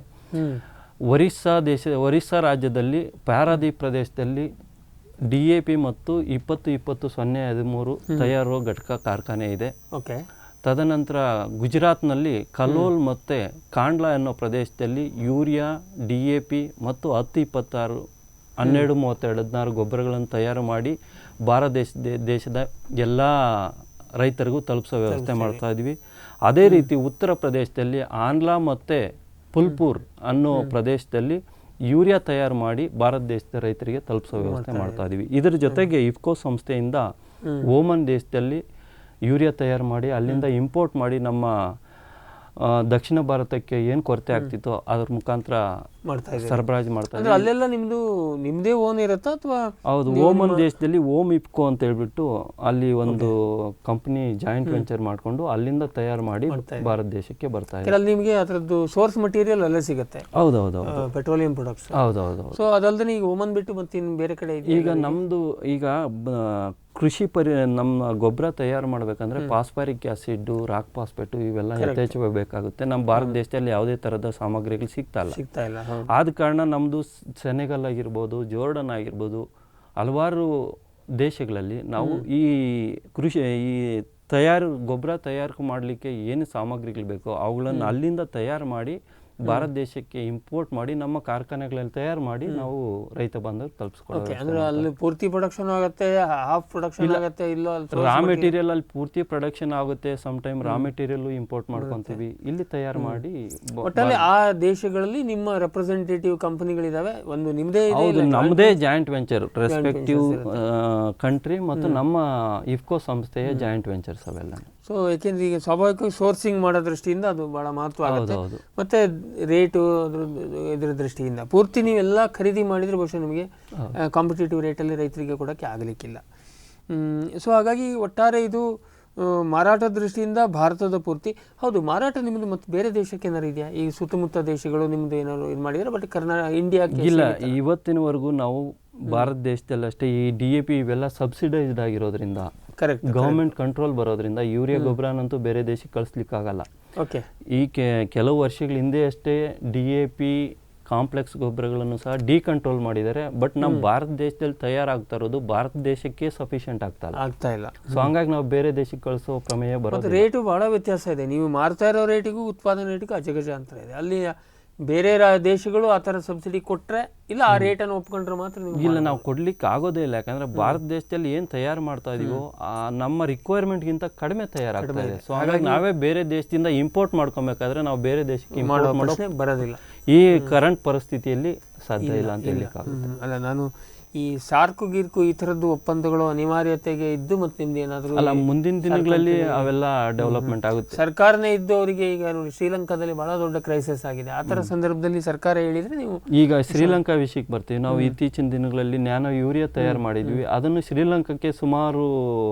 ಒರಿಸ್ಸಾ ರಾಜ್ಯದಲ್ಲಿ ಪಾರಾದೀಪ್ ಪ್ರದೇಶದಲ್ಲಿ DAP ಮತ್ತು 20-20-0-13 ತಯಾರು ಘಟಕ ಕಾರ್ಖಾನೆ ಇದೆ. ತದನಂತರ ಗುಜರಾತ್ನಲ್ಲಿ ಕಲೋಲ್ ಮತ್ತು ಕಾಂಡ್ಲಾ ಅನ್ನೋ ಪ್ರದೇಶದಲ್ಲಿ ಯೂರಿಯಾ, DAP ಮತ್ತು 10-26, 12-32-16 ಗೊಬ್ಬರಗಳನ್ನು ತಯಾರು ಮಾಡಿ ಭಾರತ ದೇಶದ ಎಲ್ಲ ರೈತರಿಗೂ ತಲುಪಿಸೋ ವ್ಯವಸ್ಥೆ ಮಾಡ್ತಾ ಇದ್ವಿ. ಅದೇ ರೀತಿ ಉತ್ತರ ಪ್ರದೇಶದಲ್ಲಿ ಆನ್ಲಾ ಮತ್ತು ಫುಲ್ಪುರ್ ಅನ್ನೋ ಪ್ರದೇಶದಲ್ಲಿ ಯೂರಿಯಾ ತಯಾರು ಮಾಡಿ ಭಾರತ ದೇಶದ ರೈತರಿಗೆ ತಲುಪಿಸೋ ವ್ಯವಸ್ಥೆ ಮಾಡ್ತಾ ಇದ್ವಿ. ಇದರ ಜೊತೆಗೆ ಇಫ್ಕೋ ಸಂಸ್ಥೆಯಿಂದ ಓಮನ್ ದೇಶದಲ್ಲಿ ಯೂರಿಯಾ ತಯಾರು ಮಾಡಿ ಅಲ್ಲಿಂದ ಇಂಪೋರ್ಟ್ ಮಾಡಿ ನಮ್ಮ ದಕ್ಷಿಣ ಭಾರತಕ್ಕೆ ಏನು ಕೊರತೆ ಆಗ್ತಿತ್ತೋ ಅದ್ರ ಮುಖಾಂತರ ಸರಬರಾಜು ಮಾಡ್ತಾ ಇದ್ದೀವಿ. ಅಲ್ಲೆಲ್ಲ ನಿಮ್ಮದೇ ಓನ್ ಇರುತ್ತಾ ಅಥವಾ? ಹೌದು, ಓಮನ್ ದೇಶದಲ್ಲಿ ಓಮ್ ಇಫ್ಕೋ ಅಂತ ಹೇಳ್ಬಿಟ್ಟು ಅಲ್ಲಿ ಒಂದು ಕಂಪನಿ ಜಾಯಿಂಟ್ ವೆಂಚರ್ ಮಾಡಿಕೊಂಡು ಅಲ್ಲಿಂದ ತಯಾರು ಮಾಡಿ ಭಾರತ ದೇಶಕ್ಕೆ ಬರ್ತಾ ಇದೆ. ಅಲ್ಲಿ ನಿಮಗೆ ಅದರದ್ದು ಸೋರ್ಸ್ ಮಟೀರಿಯಲ್ ಅಲ್ಲೇ ಸಿಗುತ್ತೆ? ಹೌದೌದು, ಪೆಟ್ರೋಲಿಯಂ ಪ್ರಾಡಕ್ಟ್ಸ್. ಹೌದೌದು. ಸೊ ಅದಲ್ಲದೆ ಈಗ ಓಮನ್ ಬಿಟ್ಟು ಮತ್ತೆ ಇನ್ನು ಬೇರೆ ಕಡೆ ಈಗ ನಮ್ಮದು ಈಗ ಕೃಷಿ ನಮ್ಮ ಗೊಬ್ಬರ ತಯಾರು ಮಾಡಬೇಕಂದ್ರೆ ಫಾಸ್ಫರಿಕ್ ಆಸಿಡ್, ರಾಕ್ ಫಾಸ್ಫೇಟು ಇವೆಲ್ಲ ಯಥೇಚ್ಛವಾಗಿ ಬೇಕಾಗುತ್ತೆ. ನಮ್ಮ ಭಾರತ ದೇಶದಲ್ಲಿ ಯಾವುದೇ ಥರದ ಸಾಮಗ್ರಿಗಳು ಸಿಗ್ತಾ ಇಲ್ಲ. ಆದ ಕಾರಣ ನಮ್ಮದು ಸೆನೆಗಲ್ ಆಗಿರ್ಬೋದು, ಜೋರ್ಡನ್ ಆಗಿರ್ಬೋದು, ಹಲವಾರು ದೇಶಗಳಲ್ಲಿ ನಾವು ಈ ಗೊಬ್ಬರ ತಯಾರು ಮಾಡಲಿಕ್ಕೆ ಏನು ಸಾಮಗ್ರಿಗಳು ಬೇಕೋ ಅವುಗಳನ್ನು ಅಲ್ಲಿಂದ ತಯಾರು ಮಾಡಿ ಭಾರತ ದೇಶಕ್ಕೆ ಇಂಪೋರ್ಟ್ ಮಾಡಿ ನಮ್ಮ ಕಾರ್ಖಾನೆಗಳಲ್ಲಿ ತಯಾರು ಮಾಡಿ ನಾವು ರೈತ ಬಾಂಧವರು ತಲುಪಿಸ್ಕೊಡ್ತೀವಿ. ಅಂದ್ರೆ ಅಲ್ಲಿ ಪೂರ್ತಿ ಪ್ರೊಡಕ್ಷನ್ ಆಗುತ್ತೆ, ಹಾಫ್ ಪ್ರೊಡಕ್ಷನ್ ಆಗುತ್ತೆ, ಇಲ್ಲ ರಾ ಮೆಟೀರಿಯಲ್ ಅಲ್ಲಿ ಪೂರ್ತಿ ಪ್ರೊಡಕ್ಷನ್ ಆಗುತ್ತೆ, some time raw material import ಮಾಡ್ಕೊಂತೀವಿ, ಇಲ್ಲಿ ತಯಾರು ಮಾಡಿ. ಒಟ್ಟಲ್ಲಿ ಆ ದೇಶಗಳಲ್ಲಿ ನಿಮ್ಮ ರೆಪ್ರೆಸೆಂಟೇಟಿವ್ ಕಂಪನಿಗಳಿದಾವೆ, ಒಂದು ನಿಮ್ಮದೇ? ಹೌದು, ನಮ್ಮದೇ ಜಾಯಿಂಟ್ ವೆಂಚರ್ ರೆಸ್ಪೆಕ್ಟಿವ್ ಕಂಟ್ರಿ ಮತ್ತು ನಮ್ಮ ಇಫ್ಕೋ ಸಂಸ್ಥೆಯ ಜಾಯಿಂಟ್ ವೆಂಚರ್ಸ್ ಅವೆಲ್ಲ. ಸೊ ಯಾಕೆಂದ್ರೆ ಈಗ ಸ್ವಾಭಾವಿಕವಾಗಿ ಸೋರ್ಸಿಂಗ್ ಮಾಡೋ ದೃಷ್ಟಿಯಿಂದ ಅದು ಬಹಳ ಮಹತ್ವ ಆಗುತ್ತೆ. ಮತ್ತೆ ರೇಟು ಇದರ ದೃಷ್ಟಿಯಿಂದ ಪೂರ್ತಿ ನೀವೆಲ್ಲ ಖರೀದಿ ಮಾಡಿದರೆ ಬಹುಶಃ ನಿಮಗೆ ಕಾಂಪಿಟೇಟಿವ್ ರೇಟಲ್ಲಿ ರೈತರಿಗೆ ಕೊಡೋಕ್ಕೆ ಆಗಲಿಕ್ಕಿಲ್ಲ. ಸೊ ಹಾಗಾಗಿ ಒಟ್ಟಾರೆ ಇದು ಮಾರಾಟದ ದೃಷ್ಟಿಯಿಂದ ಭಾರತದ ಪೂರ್ತಿ. ಹೌದು, ಮಾರಾಟ ನಿಮ್ಮದು ಮತ್ತು ಬೇರೆ ದೇಶಕ್ಕೆ ಏನಾರು ಇದೆಯಾ? ಈ ಸುತ್ತಮುತ್ತ ದೇಶಗಳು ನಿಮ್ಮದು ಏನಾದ್ರು ಇದು ಮಾಡಿದರೆ? ಬಟ್ ಇಂಡಿಯಾಕ್ಕೆ ಇಲ್ಲ, ಇವತ್ತಿನವರೆಗೂ ನಾವು ಭಾರತ ದೇಶದಲ್ಲಿ ಅಷ್ಟೇ ಈ DAP ಇವೆಲ್ಲ ಸಬ್ಸಿಡೈಸ್ಡ್ ಆಗಿರೋದ್ರಿಂದ, ಗೌರ್ಮೆಂಟ್ ಕಂಟ್ರೋಲ್ ಬರೋದ್ರಿಂದ ಯೂರಿಯಾ ಗೊಬ್ಬರನಂತೂ ಬೇರೆ ದೇಶಕ್ಕೆ ಕಳಿಸ್ಲಿಕ್ಕಾಗಲ್ಲ. ಈ ಕೆಲವು ವರ್ಷಗಳ ಹಿಂದೆ ಅಷ್ಟೇ DAP ಕಾಂಪ್ಲೆಕ್ಸ್ ಗೊಬ್ಬರಗಳನ್ನು ಸಹ ಡಿಕಂಟ್ರೋಲ್ ಮಾಡಿದ್ದಾರೆ. ಬಟ್ ನಮ್ಮ ಭಾರತ ದೇಶದಲ್ಲಿ ತಯಾರಾಗ್ತಾ ಇರೋದು ಭಾರತ ದೇಶಕ್ಕೆ ಸಫಿಷಿಯೆಂಟ್ ಆಗ್ತಾ ಇಲ್ಲ. ಸೊ ಹಂಗಾಗಿ ನಾವು ಬೇರೆ ದೇಶಕ್ಕೆ ಕಳಿಸೋ ಪ್ರಮೇಯ ಬರೋದು. ರೇಟು ಬಹಳ ವ್ಯತ್ಯಾಸ ಇದೆ. ನೀವು ಮಾರ್ತಾ ಇರೋ ರೇಟಿಗೂ ಉತ್ಪಾದನೆ ರೇಟಿಗೂ ಅಜಗಜಾಂತರ ಇದೆ. ಅಲ್ಲಿ ಬೇರೆ ದೇಶಗಳು ಆ ಥರ ಸಬ್ಸಿಡಿ ಕೊಟ್ಟರೆ ಇಲ್ಲ ಆ ರೇಟನ್ನು ಒಪ್ಕೊಂಡ್ರೆ ಮಾತ್ರ ನೀವು ಇಲ್ಲ, ನಾವು ಕೊಡ್ಲಿಕ್ಕೆ ಆಗೋದೇ ಇಲ್ಲ. ಯಾಕಂದ್ರೆ ಭಾರತ ದೇಶದಲ್ಲಿ ಏನು ತಯಾರು ಮಾಡ್ತಾ ಇದೀವೋ ನಮ್ಮ ರಿಕ್ವೈರ್ಮೆಂಟ್ಗಿಂತ ಕಡಿಮೆ ತಯಾರಾಗ್ತಾ ಇದೆ. ಸೊ ಹಾಗಾಗಿ ನಾವೇ ಬೇರೆ ದೇಶದಿಂದ ಇಂಪೋರ್ಟ್ ಮಾಡ್ಕೊಬೇಕಾದ್ರೆ ನಾವು ಬೇರೆ ದೇಶಕ್ಕೆ ಇಂಪೋರ್ಟ್ ಮಾಡೋ ಬರೋದಿಲ್ಲ ಈ ಕರೆಂಟ್ ಪರಿಸ್ಥಿತಿಯಲ್ಲಿ ಸಾಧ್ಯ ಇಲ್ಲ ಅಂತ ಹೇಳಲಿಕ್ಕಾಗುತ್ತೆ. ಅಲ್ಲ, ನಾನು ಈ ಸಾರ್ಕು ಗೀರ್ಕು ಈ ಥರದ್ದು ಒಪ್ಪಂದಗಳು ಅನಿವಾರ್ಯತೆಗೆ ಇದ್ದು ಮತ್ತೆ ನಿಮ್ದು ಏನಾದರೂ ಅಲ್ಲ, ಮುಂದಿನ ದಿನಗಳಲ್ಲಿ ಅವೆಲ್ಲ ಡೆವಲಪ್ಮೆಂಟ್ ಆಗುತ್ತೆ. ಸರ್ಕಾರನೇ ಇದ್ದು ಅವರಿಗೆ ಈಗ ನೋಡಿ ಶ್ರೀಲಂಕಾದಲ್ಲಿ ಬಹಳ ದೊಡ್ಡ ಕ್ರೈಸಿಸ್ ಆಗಿದೆ. ಆ ಥರ ಸಂದರ್ಭದಲ್ಲಿ ಸರ್ಕಾರ ಹೇಳಿದ್ರೆ ನೀವು ಈಗ ಶ್ರೀಲಂಕಾ ವಿಷಯಕ್ಕೆ ಬರ್ತೀವಿ. ನಾವು ಇತ್ತೀಚಿನ ದಿನಗಳಲ್ಲಿ ನ್ಯಾನೋ ಯೂರಿಯಾ ತಯಾರು ಮಾಡಿದ್ವಿ. ಅದನ್ನು ಶ್ರೀಲಂಕಾಕ್ಕೆ ಸುಮಾರು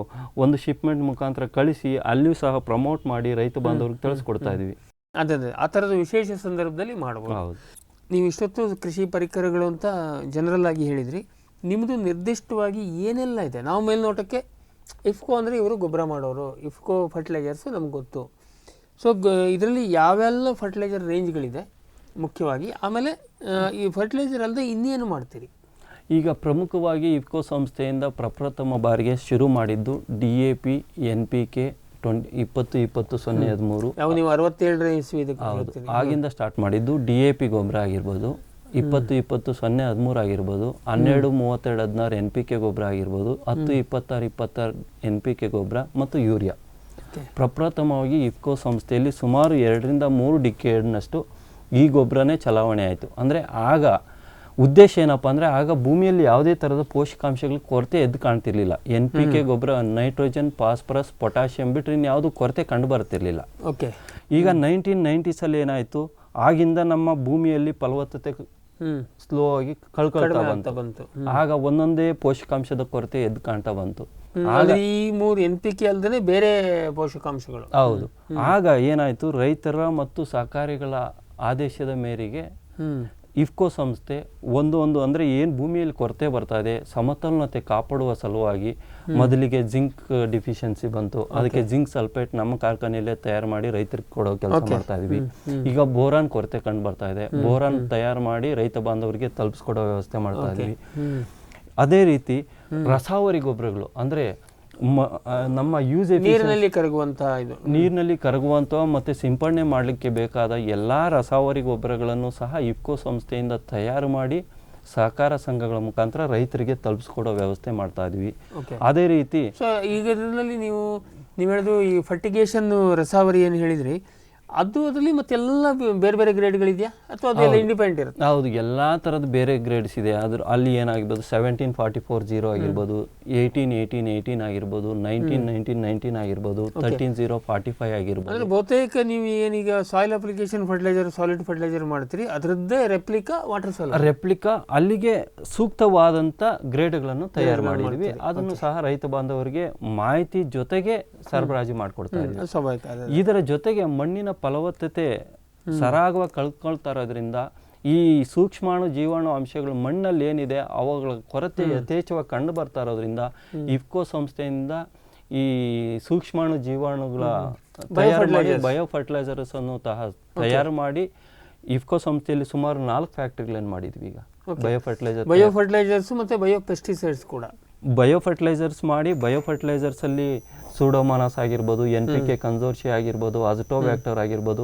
ಒಂದು ಶಿಪ್ಮೆಂಟ್ ಮುಖಾಂತರ ಕಳಿಸಿ ಅಲ್ಲಿಯೂ ಸಹ ಪ್ರಮೋಟ್ ಮಾಡಿ ರೈತ ಬಾಂಧವರಿಗೆ ತಿಳಿಸ್ಕೊಡ್ತಾ ಇದ್ವಿ. ಅದೇ ಆ ಥರದ ವಿಶೇಷ ಸಂದರ್ಭದಲ್ಲಿ ಮಾಡ್ಬೋದು. ಹೌದು. ನೀವು ಇಷ್ಟೊತ್ತು ಕೃಷಿ ಪರಿಕರಗಳು ಅಂತ ಜನರಲ್ ಆಗಿ ಹೇಳಿದ್ರಿ. ನಿಮ್ಮದು ನಿರ್ದಿಷ್ಟವಾಗಿ ಏನೆಲ್ಲ ಇದೆ? ನಾವು ಮೇಲ್ನೋಟಕ್ಕೆ ಇಫ್ಕೋ ಅಂದರೆ ಇವರು ಗೊಬ್ಬರ ಮಾಡೋರು, ಇಫ್ಕೋ ಫರ್ಟಿಲೈಸರ್ಸು ನಮ್ಗೆ ಗೊತ್ತು. ಸೊ ಇದರಲ್ಲಿ ಯಾವೆಲ್ಲ ಫರ್ಟಿಲೈಸರ್ ರೇಂಜ್ಗಳಿದೆ ಮುಖ್ಯವಾಗಿ, ಆಮೇಲೆ ಈ ಫರ್ಟಿಲೈಸರ್ ಅಲ್ಲದೆ ಇನ್ನೇನು ಮಾಡ್ತೀರಿ? ಈಗ ಪ್ರಮುಖವಾಗಿ ಇಫ್ಕೋ ಸಂಸ್ಥೆಯಿಂದ ಪ್ರಪ್ರಥಮ ಬಾರಿಗೆ ಶುರು ಮಾಡಿದ್ದು DAP, NPK 20-20-0-13. ಯಾವ ನೀವು 67ನೇ ಇಸ್ವಿ ಆಗಿಂದ ಸ್ಟಾರ್ಟ್ ಮಾಡಿದ್ದು DAP ಗೊಬ್ಬರ ಆಗಿರ್ಬೋದು, 20-20-0-13 ಆಗಿರ್ಬೋದು, 12-32-16 NPK ಗೊಬ್ಬರ ಆಗಿರ್ಬೋದು, 10-26-26 NPK ಗೊಬ್ಬರ ಮತ್ತು ಯೂರಿಯಾ. ಪ್ರಪ್ರಥಮವಾಗಿ ಇಫ್ಕೋ ಸಂಸ್ಥೆಯಲ್ಲಿ ಸುಮಾರು 2-3 ಡಿಕೇಡ್ನಷ್ಟು ಈ ಗೊಬ್ಬರನೇ ಚಲಾವಣೆ ಆಯಿತು. ಅಂದರೆ ಆಗ ಉದ್ದೇಶ ಏನಪ್ಪ ಅಂದರೆ ಆಗ ಭೂಮಿಯಲ್ಲಿ ಯಾವುದೇ ಥರದ ಪೋಷಕಾಂಶಗಳ ಕೊರತೆ ಎದ್ದು ಕಾಣ್ತಿರ್ಲಿಲ್ಲ. NPK ಗೊಬ್ಬರ ನೈಟ್ರೋಜನ್, ಫಾಸ್ಫರಸ್, ಪೊಟ್ಯಾಷಿಯಂ ಬಿಟ್ಟರೆ ಇನ್ಯಾವುದು ಕೊರತೆ ಕಂಡು ಬರ್ತಿರ್ಲಿಲ್ಲ. ಓಕೆ. ಈಗ 1990s ಏನಾಯಿತು, ಆಗಿಂದ ನಮ್ಮ ಭೂಮಿಯಲ್ಲಿ ಫಲವತ್ತತೆ ಸ್ಲೋ ಆಗಿ ಕಳ್ಕೊಳ್ತಾ ಬಂತು. ಆಗ ಒಂದೊಂದೇ ಪೋಷಕಾಂಶದ ಕೊರತೆ ಎದ್ದು ಕಾಣ್ತಾ ಬಂತು. ಈ 3 NPK ಅಲ್ಲದೆ ಬೇರೆ ಪೋಷಕಾಂಶಗಳು. ಹೌದು. ಆಗ ಏನಾಯಿತು, ರೈತರ ಮತ್ತು ಸಹಕಾರಿಗಳ ಆದೇಶದ ಮೇರೆಗೆ ಇಫ್ಕೋ ಸಂಸ್ಥೆ ಒಂದು ಅಂದರೆ ಏನು ಭೂಮಿಯಲ್ಲಿ ಕೊರತೆ ಬರ್ತಾ ಇದೆ ಸಮತೋಲನತೆ ಕಾಪಾಡುವ ಸಲುವಾಗಿ ಮೊದಲಿಗೆ ಜಿಂಕ್ ಡಿಫಿಷಿಯನ್ಸಿ ಬಂತು. ಅದಕ್ಕೆ ಜಿಂಕ್ ಸಲ್ಫೇಟ್ ನಮ್ಮ ಕಾರ್ಖಾನೆಯಲ್ಲೇ ತಯಾರು ಮಾಡಿ ರೈತರಿಗೆ ಕೊಡೋ ಕೆಲಸ ಮಾಡ್ತಾ ಇದ್ವಿ. ಈಗ ಬೋರಾನ್ ಕೊರತೆ ಕಂಡು ಬರ್ತಾ ಇದೆ. ಬೋರಾನ್ ತಯಾರು ಮಾಡಿ ರೈತ ಬಾಂಧವರಿಗೆ ತಲುಪಿಸ್ಕೊಡೋ ವ್ಯವಸ್ಥೆ ಮಾಡ್ತಾ ಇದ್ವಿ. ಅದೇ ರೀತಿ ರಸಾವರಿ ಗೊಬ್ಬರಗಳು ಅಂದರೆ ನಮ್ಮ ನೀರಿನಲ್ಲಿ ಕರಗುವಂಥ ಮತ್ತು ಸಿಂಪಡಣೆ ಮಾಡಲಿಕ್ಕೆ ಬೇಕಾದ ಎಲ್ಲ ರಸಾವರಿ ಗೊಬ್ಬರಗಳನ್ನು ಸಹ ಇಫ್ಕೋ ಸಂಸ್ಥೆಯಿಂದ ತಯಾರು ಮಾಡಿ ಸಹಕಾರ ಸಂಘಗಳ ಮುಖಾಂತರ ರೈತರಿಗೆ ತಲುಪಿಸ್ಕೊಡೋ ವ್ಯವಸ್ಥೆ ಮಾಡ್ತಾ ಇದ್ವಿ. ಅದೇ ರೀತಿ ಈಗ ಇದರಲ್ಲಿ ನೀವು ಹೇಳಿದ್ರು ಈ ಫರ್ಟಿಗೇಷನ್ ರಸಾವರಿ ಏನು ಹೇಳಿದ್ರಿ, ಅದರಲ್ಲಿ ಮತ್ತೆಲ್ಲ ಬೇರೆ ಬೇರೆ ಗ್ರೇಡ್ಗಳಿದೆಯಾ ಅಥವಾ ಅದೆಲ್ಲ ಇಂಡಿಪೆಂಡೆಂಟ್ ಇರುತ್ತೆ? ಹೌದು, ಎಲ್ಲ ಥರದ ಬೇರೆ ಗ್ರೇಡ್ಸ್ ಇದೆ. ಅಲ್ಲಿ ಏನಾಗಿರ್ಬೋದು 17-44-0 ಆಗಿರ್ಬೋದು, 18-18-18 ಆಗಿರ್ಬೋದು, 19-19-19 ಆಗಿರ್ಬೋದು, 13-0-45 ಆಗಿರ್ಬೋದು. ಅಂದರೆ ಬಹುತೇಕ ನೀವು ಏನೀಗ soil application fertiliser, solid fertiliser ಮಾಡ್ತೀರಿ, ಅದರದ್ದೇ ರೆಪ್ಲಿಕಾ ವಾಟರ್ ಸಾಲಿಡ್ ರೆಪ್ಲಿಕಾ ಅಲ್ಲಿಗೆ ಸೂಕ್ತವಾದಂಥ ಗ್ರೇಡ್ಗಳನ್ನು ತಯಾರು ಮಾಡಿದ್ವಿ. ಅದನ್ನು ಸಹ ರೈತ ಬಾಂಧವರಿಗೆ ಮಾಹಿತಿ ಜೊತೆಗೆ ಸರಬರಾಜು ಮಾಡಿಕೊಡ್ತಾ ಇದ್ವಿ. ಸ್ವಾಭಾವಿಕ. ಇದರ ಜೊತೆಗೆ ಮಣ್ಣಿನ ಫಲವತ್ತತೆ ಸರಾಗವಾಗಿ ಕಳ್ಕೊಳ್ತಾ ಇರೋದ್ರಿಂದ ಈ ಸೂಕ್ಷ್ಮಾಣು ಜೀವಾಣು ಅಂಶಗಳು ಮಣ್ಣಲ್ಲಿ ಏನಿದೆ ಅವುಗಳ ಕೊರತೆ ಯಥೇಚ್ಛವಾಗಿ ಕಂಡು ಬರ್ತಾ ಇರೋದ್ರಿಂದ ಇಫ್ಕೋ ಸಂಸ್ಥೆಯಿಂದ ಈ ಸೂಕ್ಷ್ಮಾಣು ಜೀವಾಣುಗಳ ತಯಾರು ಮಾಡಿ ಬಯೋ ಫರ್ಟಿಲೈಸರ್ಸ್ ಅನ್ನು ತಯಾರು ಮಾಡಿ ಇಫ್ಕೋ ಸಂಸ್ಥೆಯಲ್ಲಿ ಸುಮಾರು 4 ಫ್ಯಾಕ್ಟರಿಗಳನ್ನು ಮಾಡಿದ್ವಿ. ಈಗ ಬಯೋ ಫರ್ಟಿಲೈಸರ್ಸ್ ಮತ್ತು ಬಯೋ ಪೆಸ್ಟಿಸೈಡ್ಸ್ ಕೂಡ ಬಯೋ ಫರ್ಟಿಲೈಸರ್ಸ್ ಮಾಡಿ ಬಯೋ ಫರ್ಟಿಲೈಸರ್ಸಲ್ಲಿ ಸೂಡೋಮೋನಾಸ್ ಆಗಿರ್ಬೋದು, NPK ಕನ್ಸೋರ್ಷಿಯಾ ಆಗಿರ್ಬೋದು, ಅಜಟೋಬ್ಯಾಕ್ಟರ್ ಆಗಿರ್ಬೋದು,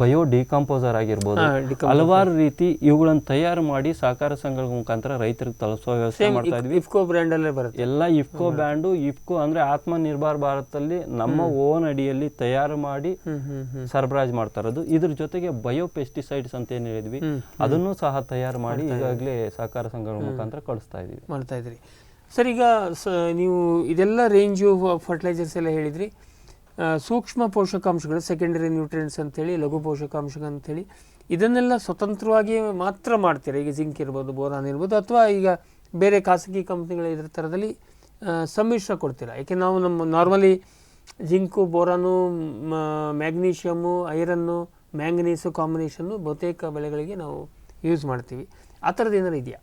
ಬಯೋ ಡಿಕಂಪೋಸರ್ ಆಗಿರ್ಬೋದು, ಹಲವಾರು ರೀತಿ ಇವುಗಳನ್ನು ತಯಾರು ಮಾಡಿ ಸಹಕಾರ ಸಂಘಗಳ ಮುಖಾಂತರ ರೈತರಿಗೆ ತಲುಪಿಸುವ ವ್ಯವಸ್ಥೆ ಮಾಡ್ತಾ ಇದ್ವಿ. ಇಫ್ಕೋ ಬ್ರ್ಯಾಂಡಲ್ಲೇ ಬರುತ್ತೆ ಎಲ್ಲ ಇಫ್ಕೋ ಬ್ರ್ಯಾಂಡು. ಇಫ್ಕೋ ಅಂದರೆ ಆತ್ಮನಿರ್ಭರ್ ಭಾರತದಲ್ಲಿ ನಮ್ಮ ಓನ್ ಅಡಿಯಲ್ಲಿ ತಯಾರು ಮಾಡಿ ಸರಬರಾಜು ಮಾಡ್ತಾ ಇರೋದು. ಇದ್ರ ಜೊತೆಗೆ ಬಯೋ ಪೆಸ್ಟಿಸೈಡ್ಸ್ ಅಂತ ಏನು ಹೇಳಿದ್ವಿ ಅದನ್ನು ಸಹ ತಯಾರು ಮಾಡಿ ಈಗಾಗಲೇ ಸಹಕಾರ ಸಂಘಗಳ ಮುಖಾಂತರ ಕಳಿಸ್ತಾ ಇದೀವಿ, ಮಾಡ್ತಾ ಇದ್ರಿ. ಸರ್, ಈಗ ನೀವು ಇದೆಲ್ಲ ರೇಂಜು ಫರ್ಟಿಲೈಸರ್ಸ್ ಎಲ್ಲ ಹೇಳಿದ್ರಿ. ಸೂಕ್ಷ್ಮ ಪೋಷಕಾಂಶಗಳು, ಸೆಕೆಂಡರಿ ನ್ಯೂಟ್ರಿಯೆಂಟ್ಸ್ ಅಂತೇಳಿ, ಲಘು ಪೋಷಕಾಂಶಗಳು ಅಂತೇಳಿ, ಇದನ್ನೆಲ್ಲ ಸ್ವತಂತ್ರವಾಗಿ ಮಾತ್ರ ಮಾಡ್ತೀರಾ? ಈಗ ಜಿಂಕ್ ಇರ್ಬೋದು, ಬೋರಾನ್ ಇರ್ಬೋದು, ಅಥವಾ ಈಗ ಬೇರೆ ಖಾಸಗಿ ಕಂಪ್ನಿಗಳ ಇದ್ರ ಥರದಲ್ಲಿ ಸಮ್ಮಿಶ್ರ ಕೊಡ್ತೀರಾ? ಯಾಕೆ ನಾವು ನಮ್ಮ normally zinc, boron, magnesium, iron, manganese combination ಬಹುತೇಕ ಬೆಳೆಗಳಿಗೆ ನಾವು ಯೂಸ್ ಮಾಡ್ತೀವಿ. ಆ ಥರದ್ದು ಏನಾರು ಇದೆಯಾ?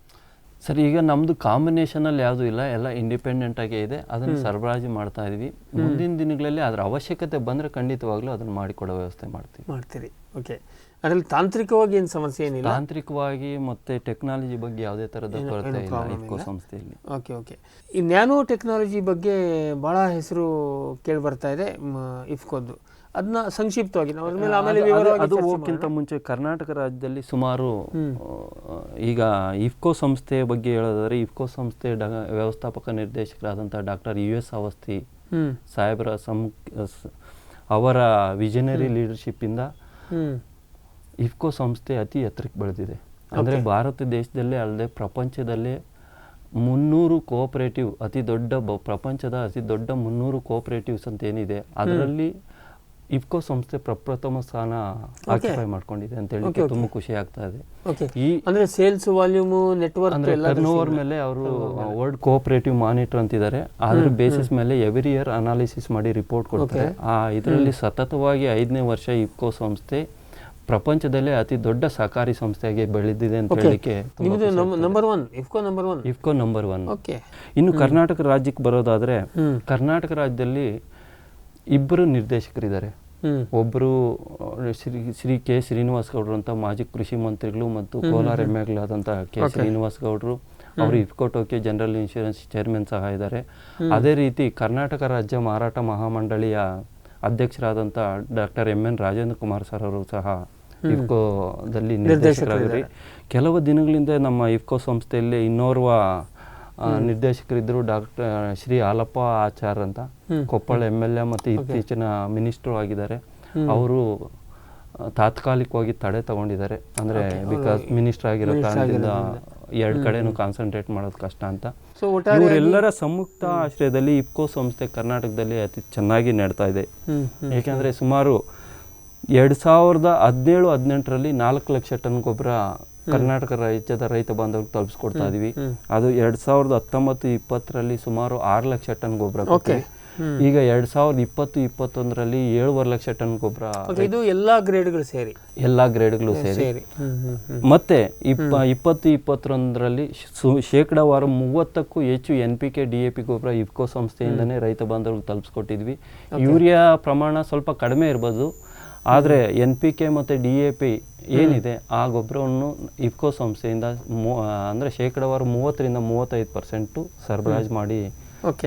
ಸರ್, ಈಗ ನಮ್ಮದು ಕಾಂಬಿನೇಷನಲ್ಲಿ ಯಾವುದೂ ಇಲ್ಲ, ಎಲ್ಲ ಇಂಡಿಪೆಂಡೆಂಟ್ ಆಗೇ ಇದೆ. ಅದನ್ನು ಸರಬರಾಜು ಮಾಡ್ತಾ ಇದ್ವಿ. ಮುಂದಿನ ದಿನಗಳಲ್ಲಿ ಅದರ ಅವಶ್ಯಕತೆ ಬಂದರೆ ಖಂಡಿತವಾಗ್ಲೂ ಅದನ್ನು ಮಾಡಿಕೊಡೋ ವ್ಯವಸ್ಥೆ ಮಾಡ್ತೀರಿ. ಓಕೆ. ಅದರಲ್ಲಿ ತಾಂತ್ರಿಕವಾಗಿ ಏನು ಸಮಸ್ಯೆ ಏನಿಲ್ಲ? ತಾಂತ್ರಿಕವಾಗಿ ಮತ್ತು ಟೆಕ್ನಾಲಜಿ ಬಗ್ಗೆ ಯಾವುದೇ ಥರದ ಕೊರತೆ ಇಲ್ಲ ಇಫ್ಕೋ ಸಂಸ್ಥೆಯಲ್ಲಿ. ಓಕೆ. ಈ ನ್ಯಾನೋ ಟೆಕ್ನಾಲಜಿ ಬಗ್ಗೆ ಭಾಳ ಹೆಸರು ಕೇಳಿ ಬರ್ತಾ ಇದೆ ಇಫ್ಕೋದು. ಅದನ್ನ ಸಂಕ್ಷಿಪ್ತವಾಗಿ ನಾವು ಆಮೇಲೆ ಅದು ವಿವರವಾಗಿ ಹೋಗ್ಕಿಂತ ಮುಂಚೆ ಕರ್ನಾಟಕ ರಾಜ್ಯದಲ್ಲಿ ಸುಮಾರು ಈಗ ಇಫ್ಕೋ ಸಂಸ್ಥೆ ಬಗ್ಗೆ ಹೇಳೋದಾದ್ರೆ ಇಫ್ಕೋ ಸಂಸ್ಥೆ ವ್ಯವಸ್ಥಾಪಕ ನಿರ್ದೇಶಕರಾದಂಥ ಡಾಕ್ಟರ್ US ಅವಸ್ಥಿ ಸಾಹೇಬರ ಅವರ ವಿಷನರಿ ಲೀಡರ್ಶಿಪ್ಪಿಂದ ಇಫ್ಕೋ ಸಂಸ್ಥೆ ಅತಿ ಎತ್ತರಕ್ಕೆ ಬೆಳೆದಿದೆ. ಅಂದರೆ ಭಾರತ ದೇಶದಲ್ಲೇ ಅಲ್ಲದೆ ಪ್ರಪಂಚದಲ್ಲೇ 300 ಕೋಆಪರೇಟಿವ್ ಪ್ರಪಂಚದ ಅತಿ ದೊಡ್ಡ 300 ಕೋಆಪರೇಟಿವ್ಸ್ ಅಂತ ಏನಿದೆ ಅದರಲ್ಲಿ ಇಫ್ಕೋ ಸಂಸ್ಥೆ ಪ್ರಪ್ರಥಮ ಸ್ಥಾನ ಆಕ್ಯುಪೈ ಮಾಡ್ಕೊಂಡಿದೆ ಅಂತ ಹೇಳಿ ತುಂಬಾ ಖುಷಿ ಆಗ್ತಾ ಇದೆ. ಈ ಅಂದ್ರೆ ಸೇಲ್ಸ್ ವಾಲ್ಯೂಮ್ ನೆಟ್ವರ್ಕ್ ಅಂದ್ರೆ ಟರ್ನ್ಓವರ್ ಮೇಲೆ ಅವರು ವರ್ಲ್ಡ್ ಕೋಆಪರೇಟಿವ್ ಮಾನಿಟರ್ ಅಂತಿದ್ದಾರೆ. ಅದ್ರ ಬೇಸಿಸ್ ಮೇಲೆ ಎವ್ರಿ ಇಯರ್ ಅನಾಲಿಸಿಸ್ ಮಾಡಿ ರಿಪೋರ್ಟ್ ಕೊಡ್ತಾರೆ. ಇದರಲ್ಲಿ ಸತತವಾಗಿ 5ನೇ ವರ್ಷ ಇಫ್ಕೋ ಸಂಸ್ಥೆ ಪ್ರಪಂಚದಲ್ಲೇ ಅತಿ ದೊಡ್ಡ ಸಹಕಾರಿ ಸಂಸ್ಥೆಯಾಗಿ ಬೆಳೆದಿದೆ ಅಂತ ಹೇಳಿಕ್ಕೆ ಇಫ್ಕೋ ನಂಬರ್ 1. ಇನ್ನು ಕರ್ನಾಟಕ ರಾಜ್ಯಕ್ಕೆ ಬರೋದಾದ್ರೆ ಕರ್ನಾಟಕ ರಾಜ್ಯದಲ್ಲಿ 2 ನಿರ್ದೇಶಕರಿದ್ದಾರೆ. ಒಬ್ಬರು ಶ್ರೀ ಕೆ ಶ್ರೀನಿವಾಸ್ ಗೌಡ್ರು ಅಂತ ಮಾಜಿ ಕೃಷಿ ಮಂತ್ರಿಗಳು ಮತ್ತು ಕೋಲಾರ ಎಮ್ಮೆಗಳಾದಂಥ ಕೆ ಶ್ರೀನಿವಾಸ್ ಗೌಡ್ರು, ಅವರು IFFCO Tokyo general insurance chairman ಸಹ ಇದ್ದಾರೆ. ಅದೇ ರೀತಿ ಕರ್ನಾಟಕ ರಾಜ್ಯ ಮಾರಾಟ ಮಹಾಮಂಡಳಿಯ ಅಧ್ಯಕ್ಷರಾದಂಥ doctor MN Rajendra Kumar sir ಅವರು ಸಹ ಇಫ್ಕೋದಲ್ಲಿ ನಿರ್ದೇಶಕರಾಗಿದ್ದಾರೆ. ಕೆಲವು ದಿನಗಳಿಂದ ನಮ್ಮ ಇಫ್ಕೋ ಸಂಸ್ಥೆಯಲ್ಲಿ ಇನ್ನೋರ್ವ ನಿರ್ದೇಶಕರಿದ್ದರು, ಡಾಕ್ಟರ್ ಶ್ರೀ ಹಾಲಪ್ಪ ಆಚಾರ್ ಅಂತ, ಕೊಪ್ಪಳ MLA ಮತ್ತು ಇತ್ತೀಚಿನ ಮಿನಿಸ್ಟ್ರು ಆಗಿದ್ದಾರೆ. ಅವರು ತಾತ್ಕಾಲಿಕವಾಗಿ ತಡೆ ತಗೊಂಡಿದ್ದಾರೆ. ಅಂದರೆ ಬಿಕಾಸ್ ಮಿನಿಸ್ಟರ್ ಆಗಿರೋ ಕಾರಣದಿಂದ 2 ಕಡೆನೂ ಕಾನ್ಸಂಟ್ರೇಟ್ ಮಾಡೋದು ಕಷ್ಟ ಅಂತ. ಇವರೆಲ್ಲರ ಸಂಯುಕ್ತ ಆಶ್ರಯದಲ್ಲಿ ಇಫ್ಕೋ ಸಂಸ್ಥೆ ಕರ್ನಾಟಕದಲ್ಲಿ ಅತಿ ಚೆನ್ನಾಗಿ ನಡ್ತಾ ಇದೆ. ಏಕೆಂದರೆ ಸುಮಾರು 2017-18ರಲ್ಲಿ 4 ಲಕ್ಷ ಟನ್ ಗೊಬ್ಬರ ಕರ್ನಾಟಕ ರಾಜ್ಯದ ರೈತ ಬಾಂಧವರಿಗೆ ತಲುಪಿಸ್ಕೊಡ್ತಾ ಇದೀವಿ. ಅದು 2019-20ರಲ್ಲಿ ಸುಮಾರು 6 ಲಕ್ಷ ಟನ್ ಗೊಬ್ಬರ ಕೊಟ್ಟಿದೆ. ಈಗ 2020-21ರಲ್ಲಿ 7.5 ಲಕ್ಷ ಟನ್ ಗೊಬ್ಬರ. ಇದು ಎಲ್ಲಾ ಗ್ರೇಡ್ಗಳು ಸೇರಿ ಮತ್ತೆ 2020-21ರಲ್ಲಿ ಶೇಕಡಾವಾರು 30ಕ್ಕೂ ಹೆಚ್ಚು NPK DAP ಗೊಬ್ಬರ ಇಫ್ಕೋ ಸಂಸ್ಥೆಯಿಂದನೇ ರೈತ ಬಾಂಧವರಿಗೆ ತಲುಪಿಸ್ಕೊಟ್ಟಿದ್ವಿ. ಯೂರಿಯಾ ಪ್ರಮಾಣ ಸ್ವಲ್ಪ ಕಡಿಮೆ ಇರ್ಬೋದು, ಆದರೆ NPK ಮತ್ತು DAP ಏನಿದೆ ಆ ಗೊಬ್ಬರವನ್ನು ಇಫ್ಕೋ ಸಂಸ್ಥೆಯಿಂದ ಅಂದರೆ ಶೇಕಡಾವಾರು 30-35% ಸರಬರಾಜು ಮಾಡಿ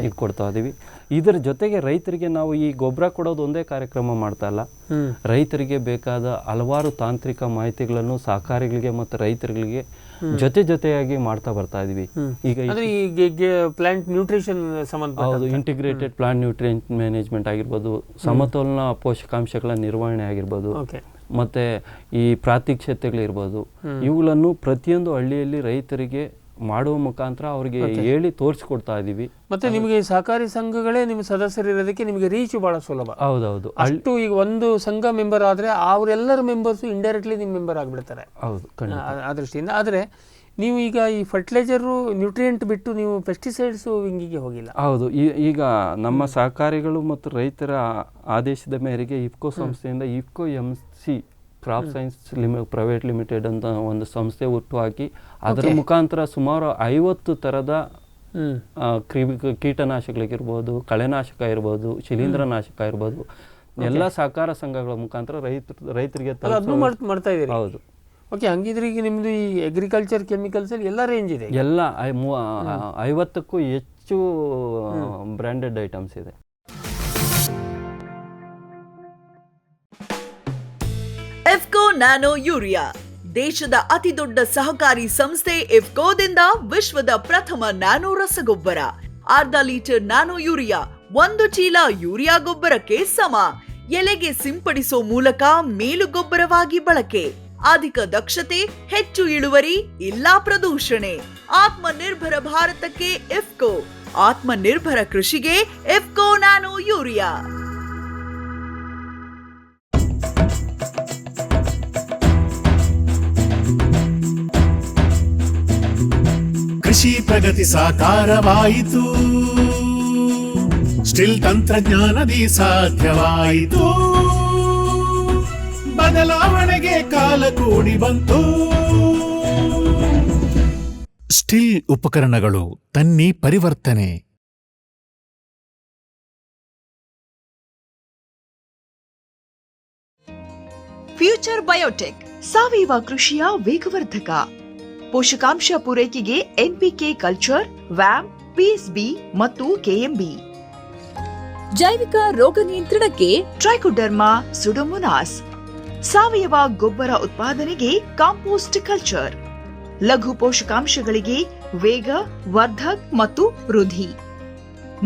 ಇದು ಕೊಡ್ತಾ ಇದೀವಿ. ಇದರ ಜೊತೆಗೆ ರೈತರಿಗೆ ನಾವು ಈ ಗೊಬ್ಬರ ಕೊಡೋದು ಒಂದೇ ಕಾರ್ಯಕ್ರಮ ಮಾಡ್ತಾ ಇಲ್ಲ, ರೈತರಿಗೆ ಬೇಕಾದ ಹಲವಾರು ತಾಂತ್ರಿಕ ಮಾಹಿತಿಗಳನ್ನು ಸಹಕಾರಿಗಳಿಗೆ ಮತ್ತು ರೈತರಿಗೆ ಜೊತೆಯಾಗಿ ಮಾಡ್ತಾ ಬರ್ತಾ ಇದೀವಿ. ಈಗ ಪ್ಲಾಂಟ್ ನ್ಯೂಟ್ರಿಷನ್ ಹೌದು, ಇಂಟಿಗ್ರೇಟೆಡ್ ಪ್ಲಾಂಟ್ ನ್ಯೂಟ್ರಿಯೆಂಟ್ ಮ್ಯಾನೇಜ್ಮೆಂಟ್ ಆಗಿರ್ಬೋದು, ಸಮತೋಲನ ಪೋಷಕಾಂಶಗಳ ನಿರ್ವಹಣೆ ಆಗಿರ್ಬೋದು, ಮತ್ತೆ ಈ ಪ್ರಾತ್ಯಕ್ಷತೆಗಳಿರ್ಬೋದು, ಇವುಗಳನ್ನು ಪ್ರತಿಯೊಂದು ಹಳ್ಳಿಯಲ್ಲಿ ರೈತರಿಗೆ ಮಾಡುವ ಮುಖಾಂತರ ಅವರಿಗೆ ಹೇಳಿ ತೋರಿಸ್ಕೊಡ್ತಾ ಇದೀವಿ. ಮತ್ತೆ ನಿಮಗೆ ಸಹಕಾರಿ ಸಂಘಗಳೇ ನಿಮ್ಮ ಸದಸ್ಯರಿರೋದಕ್ಕೆ ನಿಮಗೆ ರೀಚ್ ಬಹಳ ಸುಲಭ. ಹೌದೌದು. ಅಷ್ಟು ಈಗ ಒಂದು ಸಂಘ ಮೆಂಬರ್ ಆದ್ರೆ ಅವರೆಲ್ಲರ ಮೆಂಬರ್ಸ್ ಇಂಡೈರೆಕ್ಟ್ಲಿ ನಿಮ್ಮ ಮೆಂಬರ್ ಆಗಿಬಿಡ್ತಾರೆ. ಹೌದು, ಆ ದೃಷ್ಟಿಯಿಂದ. ಆದರೆ ನೀವು ಈಗ ಈ ಫರ್ಟಿಲೈಸರು ನ್ಯೂಟ್ರಿಯೆಂಟ್ ಬಿಟ್ಟು ನೀವು ಪೆಸ್ಟಿಸೈಡ್ಸು ಹಿಂಗಿಗೆ ಹೋಗಿಲ್ಲ. ಹೌದು, ಈಗ ನಮ್ಮ ಸಹಕಾರಿಗಳು ಮತ್ತು ರೈತರ ಆದೇಶದ ಮೇರೆಗೆ ಇಫ್ಕೋ ಸಂಸ್ಥೆಯಿಂದ IFFCO MC crop science private limited ಅಂತ ಒಂದು ಸಂಸ್ಥೆ ಹುಟ್ಟುಹಾಕಿ ಅದರ ಮುಖಾಂತರ ಸುಮಾರು 50 ಥರದ ಕೀಟನಾಶಕಗಳಿಗಿರ್ಬೋದು, ಕಳೆನಾಶಕ ಇರ್ಬೋದು, ಶಿಲೀಂಧ್ರನಾಶಕ ಇರ್ಬೋದು, ಎಲ್ಲ ಸಹಕಾರ ಸಂಘಗಳ ಮುಖಾಂತರ ರೈತರಿಗೆ ಮಾಡ್ತಾ ಇದ್ದೀರಿ. ಹೌದು. ಓಕೆ, ಹಂಗಿದ್ರೆ ಈಗ ನಿಮ್ಮದು ಈ ಅಗ್ರಿಕಲ್ಚರ್ ಕೆಮಿಕಲ್ಸ್ ಅಲ್ಲಿ ಎಲ್ಲ ರೇಂಜ್ ಇದೆ. ಎಲ್ಲ 50ಕ್ಕೂ ಹೆಚ್ಚು ಬ್ರ್ಯಾಂಡೆಡ್ ಐಟಮ್ಸ್ ಇದೆ. ಇಫ್ಕೋ ನ್ಯಾನೋ ಯೂರಿಯಾ ದೇಶದ ಅತಿ ದೊಡ್ಡ ಸಹಕಾರಿ ಸಂಸ್ಥೆ ಇಫ್ಕೋದಿಂದ ವಿಶ್ವದ ಪ್ರಥಮ ನ್ಯಾನೋ ರಸಗೊಬ್ಬರ. 1/2 ಲೀಟರ್ ನ್ಯಾನೋ ಯೂರಿಯಾ 1 ಚೀಲ ಯೂರಿಯಾ ಗೊಬ್ಬರಕ್ಕೆ ಸಮ. ಎಲೆಗೆ ಸಿಂಪಡಿಸೋ ಮೂಲಕ ಮೇಲು ಗೊಬ್ಬರವಾಗಿ ಬಳಕೆ. ಅಧಿಕ ದಕ್ಷತೆ, ಹೆಚ್ಚು ಇಳುವರಿ, ಇಲ್ಲ ಪ್ರದೂಷಣೆ. ಆತ್ಮನಿರ್ಭರ ಭಾರತಕ್ಕೆ ಇಫ್ಕೋ, ಆತ್ಮನಿರ್ಭರ ಕೃಷಿಗೆ ಇಫ್ಕೋ ನ್ಯಾನೋ ಯೂರಿಯಾ. ಕೃಷಿ ಪ್ರಗತಿ ಸಾಕಾರವಾಯಿತು, ಸ್ಟಿಲ್ ತಂತ್ರಜ್ಞಾನದಿ ಸಾಧ್ಯವಾಯಿತು, ಬದಲಾವಣೆಗೆ ಕಾಲ ಕೂಡಿ ಬಂತು. ಸ್ಟಿಲ್ ಉಪಕರಣಗಳು ತನ್ನಿ ಪರಿವರ್ತನೆ. ಫ್ಯೂಚರ್ ಬಯೋಟೆಕ್ ಸಾವಯವ ಕೃಷಿಯ ವೇಗವರ್ಧಕ. ಪೋಷಕಾಂಶ ಪೂರೈಕೆಗೆ NPK ಕಲ್ಚರ್, ವ್ಯಾಮ್, PSB ಮತ್ತು KMB. ಜೈವಿಕ ರೋಗ ನಿಯಂತ್ರಣಕ್ಕೆ ಟ್ರೈಕೋಡರ್ಮಾ ಸುಡೋಮೊನಾಸ್, ಸಾವಯವ ಗೊಬ್ಬರ ಉತ್ಪಾದನೆಗೆ ಕಾಂಪೋಸ್ಟ್ ಕಲ್ಚರ್, ಲಘು ಪೋಷಕಾಂಶಗಳಿಗೆ ವೇಗ, ವರ್ಧಕ್ ಮತ್ತು ವೃದ್ಧಿ,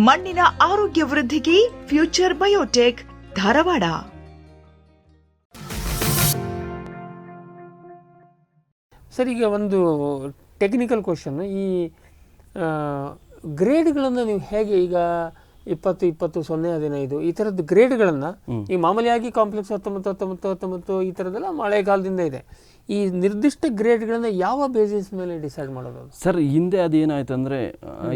ಮಣ್ಣಿನ ಆರೋಗ್ಯ ವೃದ್ಧಿಗೆ ಫ್ಯೂಚರ್ ಬಯೋಟೆಕ್ ಧಾರವಾಡ. ಸರ್, ಈಗ ಒಂದು ಟೆಕ್ನಿಕಲ್ ಕ್ವಶನ್, ಈ ಗ್ರೇಡ್ಗಳನ್ನು ನೀವು ಹೇಗೆ ಈಗ 20, 20, 0, 15 ಈ ಥರದ್ದು ಗ್ರೇಡ್ಗಳನ್ನು ಈ ಮಾಮೂಲಿಯಾಗಿ ಕಾಂಪ್ಲೆಕ್ಸ್ 19, 19, 19 ಈ ಥರದ್ದೆಲ್ಲ ಮಳೆಗಾಲದಿಂದ ಇದೆ. ಈ ನಿರ್ದಿಷ್ಟ ಗ್ರೇಡ್ಗಳನ್ನ ಯಾವ ಬೇಸಿಸ್ ಮೇಲೆ ಡಿಸೈಡ್ ಮಾಡೋದು? ಸರ್, ಹಿಂದೆ ಅದೇನಾಯ್ತು ಅಂದರೆ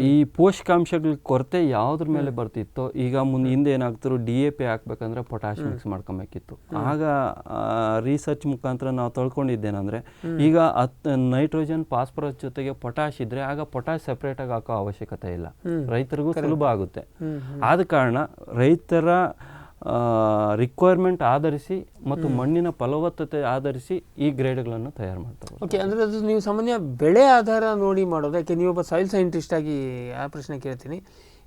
ಈ ಪೋಷಕಾಂಶಗಳ ಕೊರತೆ ಯಾವುದ್ರ ಮೇಲೆ ಬರ್ತಿತ್ತೋ, ಈಗ ಹಿಂದೆ ಏನಾಗ್ತಿರೋ DAP ಹಾಕ್ಬೇಕಂದ್ರೆ ಪೊಟ್ಯಾಶ್ ಮಿಕ್ಸ್ ಮಾಡ್ಕೊಬೇಕಿತ್ತು. ಆಗ ರಿಸರ್ಚ್ ಮುಖಾಂತರ ನಾವು ತಿಳ್ಕೊಂಡಿದ್ದೇನೆಂದರೆ, ಈಗ ನೈಟ್ರೋಜನ್ ಫಾಸ್ಫರಸ್ ಜೊತೆಗೆ ಪೊಟ್ಯಾಶ್ ಇದ್ದರೆ ಆಗ ಪೊಟ್ಯಾಶ್ ಸೆಪ್ರೇಟಾಗಿ ಹಾಕೋ ಅವಶ್ಯಕತೆ ಇಲ್ಲ, ರೈತರಿಗೂ ಸುಲಭ ಆಗುತ್ತೆ. ಆದ ಕಾರಣ ರೈತರ ರಿಕ್ವೈರ್ಮೆಂಟ್ ಆಧರಿಸಿ ಮತ್ತು ಮಣ್ಣಿನ ಫಲವತ್ತತೆ ಆಧರಿಸಿ ಈ ಗ್ರೇಡ್ಗಳನ್ನು ತಯಾರು ಮಾಡ್ತಾರೆ. ಓಕೆ, ಅಂದರೆ ಅದು ನೀವು ಸಾಮಾನ್ಯ ಬೆಳೆ ಆಧಾರ ನೋಡಿ ಮಾಡೋದು. ಯಾಕೆ ನೀವೊಬ್ಬ ಸಾಯಿಲ್ ಸೈಂಟಿಸ್ಟ್ ಆಗಿ ಆ ಪ್ರಶ್ನೆ ಕೇಳ್ತೀನಿ.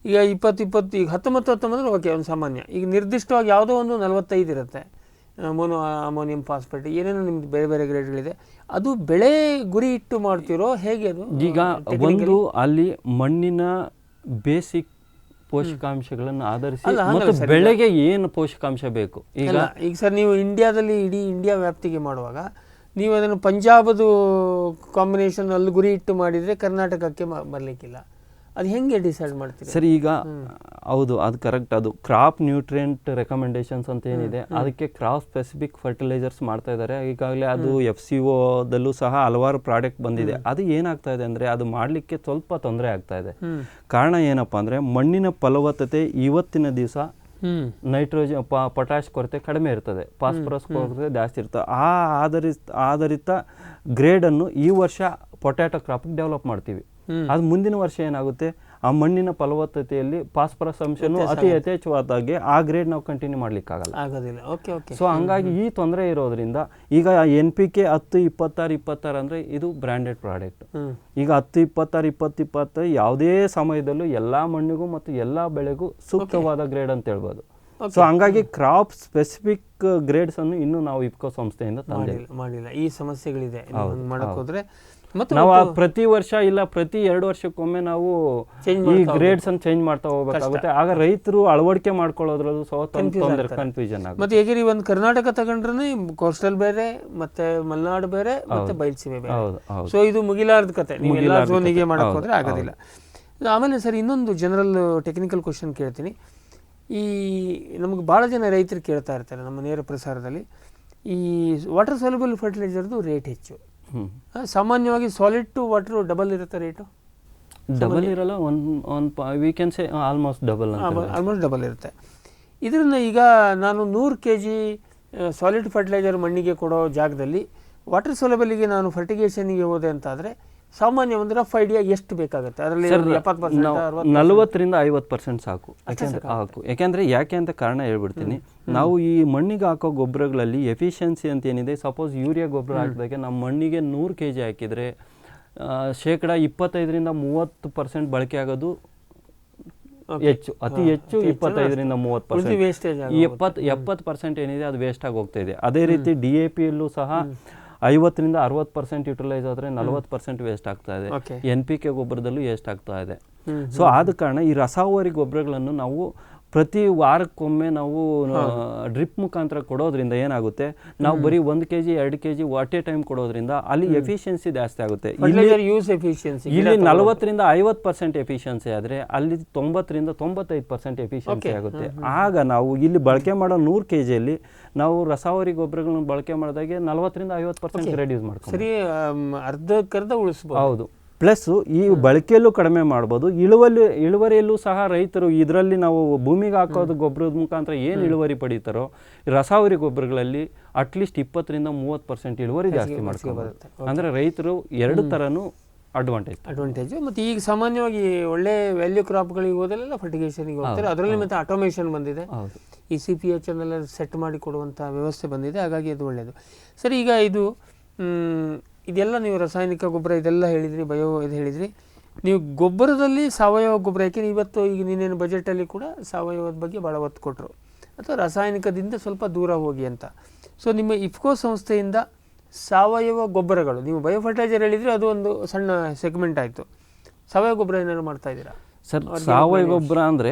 ಈಗ 20, 20 ಈಗ 19, 19 ಓಕೆ ಒಂದು ಸಾಮಾನ್ಯ. ಈಗ ನಿರ್ದಿಷ್ಟವಾಗಿ ಯಾವುದೋ ಒಂದು 45 ಇರುತ್ತೆ, ಅಮೋನಿಯಂ ಫಾಸ್ಫೇಟ್, ಏನೇನೋ ನಿಮ್ದು ಬೇರೆ ಬೇರೆ ಗ್ರೇಡ್ಗಳಿದೆ. ಅದು ಬೆಳೆ ಗುರಿ ಇಟ್ಟು ಮಾಡ್ತಿರೋ ಹೇಗೆ ಅದು? ಈಗ ಒಂದು ಅಲ್ಲಿ ಮಣ್ಣಿನ ಬೇಸಿಕ್ ಪೋಷಕಾಂಶಗಳನ್ನು ಆಧರಿಸಿ ಮತ್ತು ಬೆಳೆಗೆ ಏನು ಪೋಷಕಾಂಶ ಬೇಕು. ಈಗ ಸರ್, ನೀವು ಇಂಡಿಯಾದಲ್ಲಿ ಇಡೀ ಇಂಡಿಯಾ ವ್ಯಾಪ್ತಿಗೆ ಮಾಡುವಾಗ ನೀವು ಅದನ್ನು ಪಂಜಾಬದು ಕಾಂಬಿನೇಷನ್ ಅಲ್ಲಿ ಗುರಿ ಇಟ್ಟು ಮಾಡಿದರೆ ಕರ್ನಾಟಕಕ್ಕೆ ಬರಲಿಕ್ಕಿಲ್ಲ. ಅದು ಹೆಂಗೆ ಡಿಸೈಡ್ ಮಾಡ್ತೀರಿ? ಸರಿ, ಈಗ ಹೌದು, ಅದು ಕರೆಕ್ಟ್. ಅದು ಕ್ರಾಪ್ ನ್ಯೂಟ್ರಿಯೆಂಟ್ ರೆಕಮೆಂಡೇಶನ್ಸ್ ಅಂತ ಏನಿದೆ, ಅದಕ್ಕೆ ಕ್ರಾಪ್ ಸ್ಪೆಸಿಫಿಕ್ ಫರ್ಟಿಲೈಸರ್ಸ್ ಮಾಡ್ತಾ ಇದ್ದಾರೆ ಈಗಾಗಲೇ. ಅದು FCOದಲ್ಲೂ ಸಹ ಹಲವಾರು ಪ್ರಾಡಕ್ಟ್ ಬಂದಿದೆ. ಅದು ಏನಾಗ್ತಾ ಇದೆ ಅಂದರೆ, ಅದು ಮಾಡಲಿಕ್ಕೆ ಸ್ವಲ್ಪ ತೊಂದರೆ ಆಗ್ತಾ ಇದೆ. ಕಾರಣ ಏನಪ್ಪ ಅಂದರೆ, ಮಣ್ಣಿನ ಫಲವತ್ತತೆ ಇವತ್ತಿನ ದಿವಸ ನೈಟ್ರೋಜನ್ ಪೊಟ್ಯಾಶ್ ಕೊರತೆ ಕಡಿಮೆ ಇರ್ತದೆ, ಫಾಸ್ಫರಸ್ ಕೊರತೆ ಜಾಸ್ತಿ ಇರ್ತದೆ. ಆ ಆಧಾರಿತ ಗ್ರೇಡನ್ನು ಈ ವರ್ಷ ಪೊಟ್ಯಾಟೊ ಕ್ರಾಪಿಗೆ ಡೆವಲಪ್ ಮಾಡ್ತೀವಿ. ಅದು ಮುಂದಿನ ವರ್ಷ ಏನಾಗುತ್ತೆ, ಆ ಮಣ್ಣಿನ ಫಲವತ್ತತೆಯಲ್ಲಿ ಫಾಸ್ಫರಸ್ ಅಂಶನೂ ಅತಿ ಯಥೇಚ್ಛವಾದಾಗೆ ಆ ಗ್ರೇಡ್ ನಾವು ಕಂಟಿನ್ಯೂ ಮಾಡ್ಲಿಕ್ಕಾಗಲ್ಲ, ಆಗೋದಿಲ್ಲ. Okay okay. ಸೊ ಹಂಗಾಗಿ ಈ ತೊಂದರೆ ಇರೋದ್ರಿಂದ ಈಗ NPK 10, 26, 26 ಅಂದರೆ ಇದು ಬ್ರ್ಯಾಂಡೆಡ್ ಪ್ರಾಡಕ್ಟ್. ಈಗ 10, 26, 20, 20 ಯಾವುದೇ ಸಮಯದಲ್ಲೂ ಎಲ್ಲ ಮಣ್ಣಿಗೂ ಮತ್ತು ಎಲ್ಲ ಬೆಳೆಗೂ ಸೂಕ್ತವಾದ ಗ್ರೇಡ್ ಅಂತ ಹೇಳ್ಬೋದು. ಸೊ ಹಂಗಾಗಿ ಕ್ರಾಪ್ ಸ್ಪೆಸಿಫಿಕ್ ಗ್ರೇಡ್ಸ್ ಅನ್ನು ಇನ್ನೂ ನಾವು IFFCO ಸಂಸ್ಥೆಯಿಂದ ಮಾಡಿಲ್ಲ. ಈ ಸಮಸ್ಯೆಗಳಿದೆ ಮಾಡಕ್ ಹೋದ್ರೆ. ನಾವು ಪ್ರತಿ ವರ್ಷ ಇಲ್ಲ ಪ್ರತಿ 2 ವರ್ಷಕ್ಕೊಮ್ಮೆ ನಾವು ಈ ಗ್ರೇಡ್ಸ್ ಅನ್ನು ಚೇಂಜ್ ಮಾಡ್ತಾ ಹೋಗ್ಬೇಕಾಗುತ್ತೆ. ಆಗ ರೈತರು ಅಳವಡಿಕೆ ಮಾಡ್ಕೊಳ್ಳೋದ್ರಲ್ಲೂ ಕನ್ಫ್ಯೂಷನ್ ಆಗುತ್ತೆ. ಮತ್ತೆ ಹೇಗೆ ಒಂದು ಕರ್ನಾಟಕ ತಗೊಂಡ್ರೆ ಕೋಸ್ಟಲ್ ಬೇರೆ, ಮತ್ತೆ ಮಲೆನಾಡು ಬೇರೆ, ಮತ್ತೆ ಬಯಲ್ಸೀಮೆ ಬೇರೆ. ಸೊ ಇದು ಮುಗಿಲಾರ್ದ ಕತೆ, ನೀವೆಲ್ಲ ಝೋನಿಗೆ ಮಾಡಕ್ ಹೋದ್ರೆ ಆಗೋದಿಲ್ಲ. ಆಮೇಲೆ ಸರ್, ಇನ್ನೊಂದು ಜನರಲ್ ಟೆಕ್ನಿಕಲ್ ಕ್ವಶನ್ ಕೇಳ್ತೀನಿ. ಈ ನಮಗೆ ಭಾಳ ಜನ ರೈತರು ಕೇಳ್ತಾ ಇರ್ತಾರೆ ನಮ್ಮ ನೇರ ಪ್ರಸಾರದಲ್ಲಿ, ಈ ವಾಟರ್ ಸಾಲ್ಯುಬಲ್ ಫರ್ಟಿಲೈಸರ್ದು ರೇಟ್ ಹೆಚ್ಚು. ಸಾಮಾನ್ಯವಾಗಿ ಸಾಲಿಡ್ ಟು ವಾಟರ್ ಡಬಲ್ ಇರುತ್ತೆ ರೇಟು? ಡಬಲ್ ಇರಲ್ಲ, we can say almost double ಇರುತ್ತೆ. ಇದರಿಂದ ಈಗ ನಾನು 100 kg ಸಾಲಿಡ್ ಫರ್ಟಿಲೈಸರ್ ಮಣ್ಣಿಗೆ ಕೊಡೋ ಜಾಗದಲ್ಲಿ ವಾಟರ್ ಸಾಲ್ಯುಬಲ್ಗೆ ನಾನು ಫರ್ಟಿಗೇಷನ್ಗೆ ಹೋದೆ ಅಂತಾದರೆ ಸಾಮಾನ್ಯ ಒಂದು ರಫ್ ಐಡಿಯಾ ಎಷ್ಟು ಬೇಕಾಗುತ್ತೆ? ಅದರಲ್ಲಿ 40ರಿಂದ 50% ಸಾಕು. ಯಾಕೆ ಅಂತ ಕಾರಣ ಹೇಳ್ಬಿಡ್ತೀನಿ. ನಾವು ಈ ಮಣ್ಣಿಗೆ ಹಾಕೋ ಗೊಬ್ಬರಗಳಲ್ಲಿ ಎಫಿಷಿಯನ್ಸಿ ಅಂತ ಏನಿದೆ, ಸಪೋಸ್ ಯೂರಿಯಾ ಗೊಬ್ಬರ ಹಾಕಿದಾಗೆ ನಮ್ಮ ಮಣ್ಣಿಗೆ 100 kg ಹಾಕಿದರೆ 25ರಿಂದ 30% ಬಳಕೆ ಆಗೋದು ಹೆಚ್ಚು, ಅತಿ ಹೆಚ್ಚು 25ರಿಂದ 30%. 70% ಏನಿದೆ ಅದು ವೇಸ್ಟ್ ಆಗಿ ಹೋಗ್ತಾ ಇದೆ. ಅದೇ ರೀತಿ DAPಯಲ್ಲೂ ಸಹ 50ರಿಂದ 60% ಯುಟಿಲೈಸ್ ಆದರೆ 40% ವೇಸ್ಟ್ ಆಗ್ತಾ ಇದೆ. NPK ಗೊಬ್ಬರದಲ್ಲೂ ವೇಸ್ಟ್ ಆಗ್ತಾ ಇದೆ. ಸೊ ಆದ ಕಾರಣ ಈ ರಸಾವರಿ ಗೊಬ್ಬರಗಳನ್ನು ನಾವು ಪ್ರತಿ ವಾರಕ್ಕೊಮ್ಮೆ ನಾವು ಡ್ರಿಪ್ ಮುಖಾಂತರ ಕೊಡೋದ್ರಿಂದ ಏನಾಗುತ್ತೆ, ನಾವು ಬರೀ 1 kg 2 kg what A time ಕೊಡೋದ್ರಿಂದ ಅಲ್ಲಿ ಎಫಿಷಿಯನ್ಸಿ ಜಾಸ್ತಿ ಆಗುತ್ತೆ. ಇಲ್ಲಿ 40ರಿಂದ 50% ಎಫಿಷಿಯನ್ಸಿ ಆದರೆ ಅಲ್ಲಿ 90ರಿಂದ 95% ಎಫಿಷಿಯನ್ಸಿ ಆಗುತ್ತೆ. ಆಗ ನಾವು ಇಲ್ಲಿ ಬಳಕೆ ಮಾಡೋ 100 kgಯಲ್ಲಿ ನಾವು ರಸಾವರಿ ಗೊಬ್ಬರಗಳನ್ನು ಬಳಕೆ ಮಾಡಿದಾಗೆ 40ರಿಂದ 50% ರೆಡ್ಯೂಸ್ ಮಾಡ್ತೀವಿ. ಸರಿ, ಅರ್ಧಕ್ಕರ್ಧ ಉಳಿಸಬಹುದು. ಹೌದು. ಪ್ಲಸ್ ಈ ಬಳಕೆಯಲ್ಲೂ ಕಡಿಮೆ ಮಾಡ್ಬೋದು, ಇಳುವರಿಯಲ್ಲೂ ಸಹ ರೈತರು ಇದರಲ್ಲಿ ನಾವು ಭೂಮಿಗೆ ಹಾಕೋದು ಗೊಬ್ಬರದ ಮುಖಾಂತರ ಏನು ಇಳುವರಿ ಪಡೀತಾರೋ ರಸಾವರಿ ಗೊಬ್ಬರಗಳಲ್ಲಿ ಅಟ್ಲೀಸ್ಟ್ 20ರಿಂದ 30% ಇಳುವರಿ ಜಾಸ್ತಿ ಮಾಡ್ಕೋಬೋದು. ಅಂದರೆ ರೈತರು ಎರಡು ಥರನೂ ಅಡ್ವಾಂಟೇಜು. ಮತ್ತು ಈಗ ಸಾಮಾನ್ಯವಾಗಿ ಒಳ್ಳೆ ವ್ಯಾಲ್ಯೂ ಕ್ರಾಪ್ಗಳಿಗೆ ಹೋದಲ್ಲೆಲ್ಲ ಫರ್ಟಿಗೇಷನ್ಗೆ ಹೋಗ್ತಾರೆ. ಅದರಲ್ಲಿ ಮತ್ತೆ ಆಟೋಮೇಷನ್ ಬಂದಿದೆ, ಈ CPH ಅನ್ನೆಲ್ಲ ಸೆಟ್ ಮಾಡಿ ಕೊಡುವಂಥ ವ್ಯವಸ್ಥೆ ಬಂದಿದೆ. ಹಾಗಾಗಿ ಅದು ಒಳ್ಳೆಯದು. ಸರಿ, ಈಗ ಇದೆಲ್ಲ ನೀವು ರಾಸಾಯನಿಕ ಗೊಬ್ಬರ ಇದೆಲ್ಲ ಹೇಳಿದ್ರಿ, ಬಯೋ ಇದು ಹೇಳಿದ್ರಿ. ನೀವು ಗೊಬ್ಬರದಲ್ಲಿ ಸಾವಯವ ಗೊಬ್ಬರ, ಯಾಕೆಂದರೆ ಇವತ್ತು ಈಗ ನೀನೇನು ಬಜೆಟಲ್ಲಿ ಕೂಡ ಸಾವಯವದ ಬಗ್ಗೆ ಭಾಳ ಒತ್ತು ಕೊಟ್ಟರು, ಅಥವಾ ರಾಸಾಯನಿಕದಿಂದ ಸ್ವಲ್ಪ ದೂರ ಹೋಗಿ ಅಂತ. ಸೊ ನಿಮ್ಮ ಇಫ್ಕೋ ಸಂಸ್ಥೆಯಿಂದ ಸಾವಯವ ಗೊಬ್ಬರಗಳು, ನೀವು ಬಯೋ ಫರ್ಟಿಲೈಸರ್ ಹೇಳಿದರೆ ಅದು ಒಂದು ಸಣ್ಣ ಸೆಗ್ಮೆಂಟ್ ಆಯಿತು, ಸಾವಯವ ಗೊಬ್ಬರ ಏನಾದ್ರು ಮಾಡ್ತಾ ಇದ್ದೀರಾ ಸರ್? ಸಾವಯವ ಗೊಬ್ಬರ ಅಂದರೆ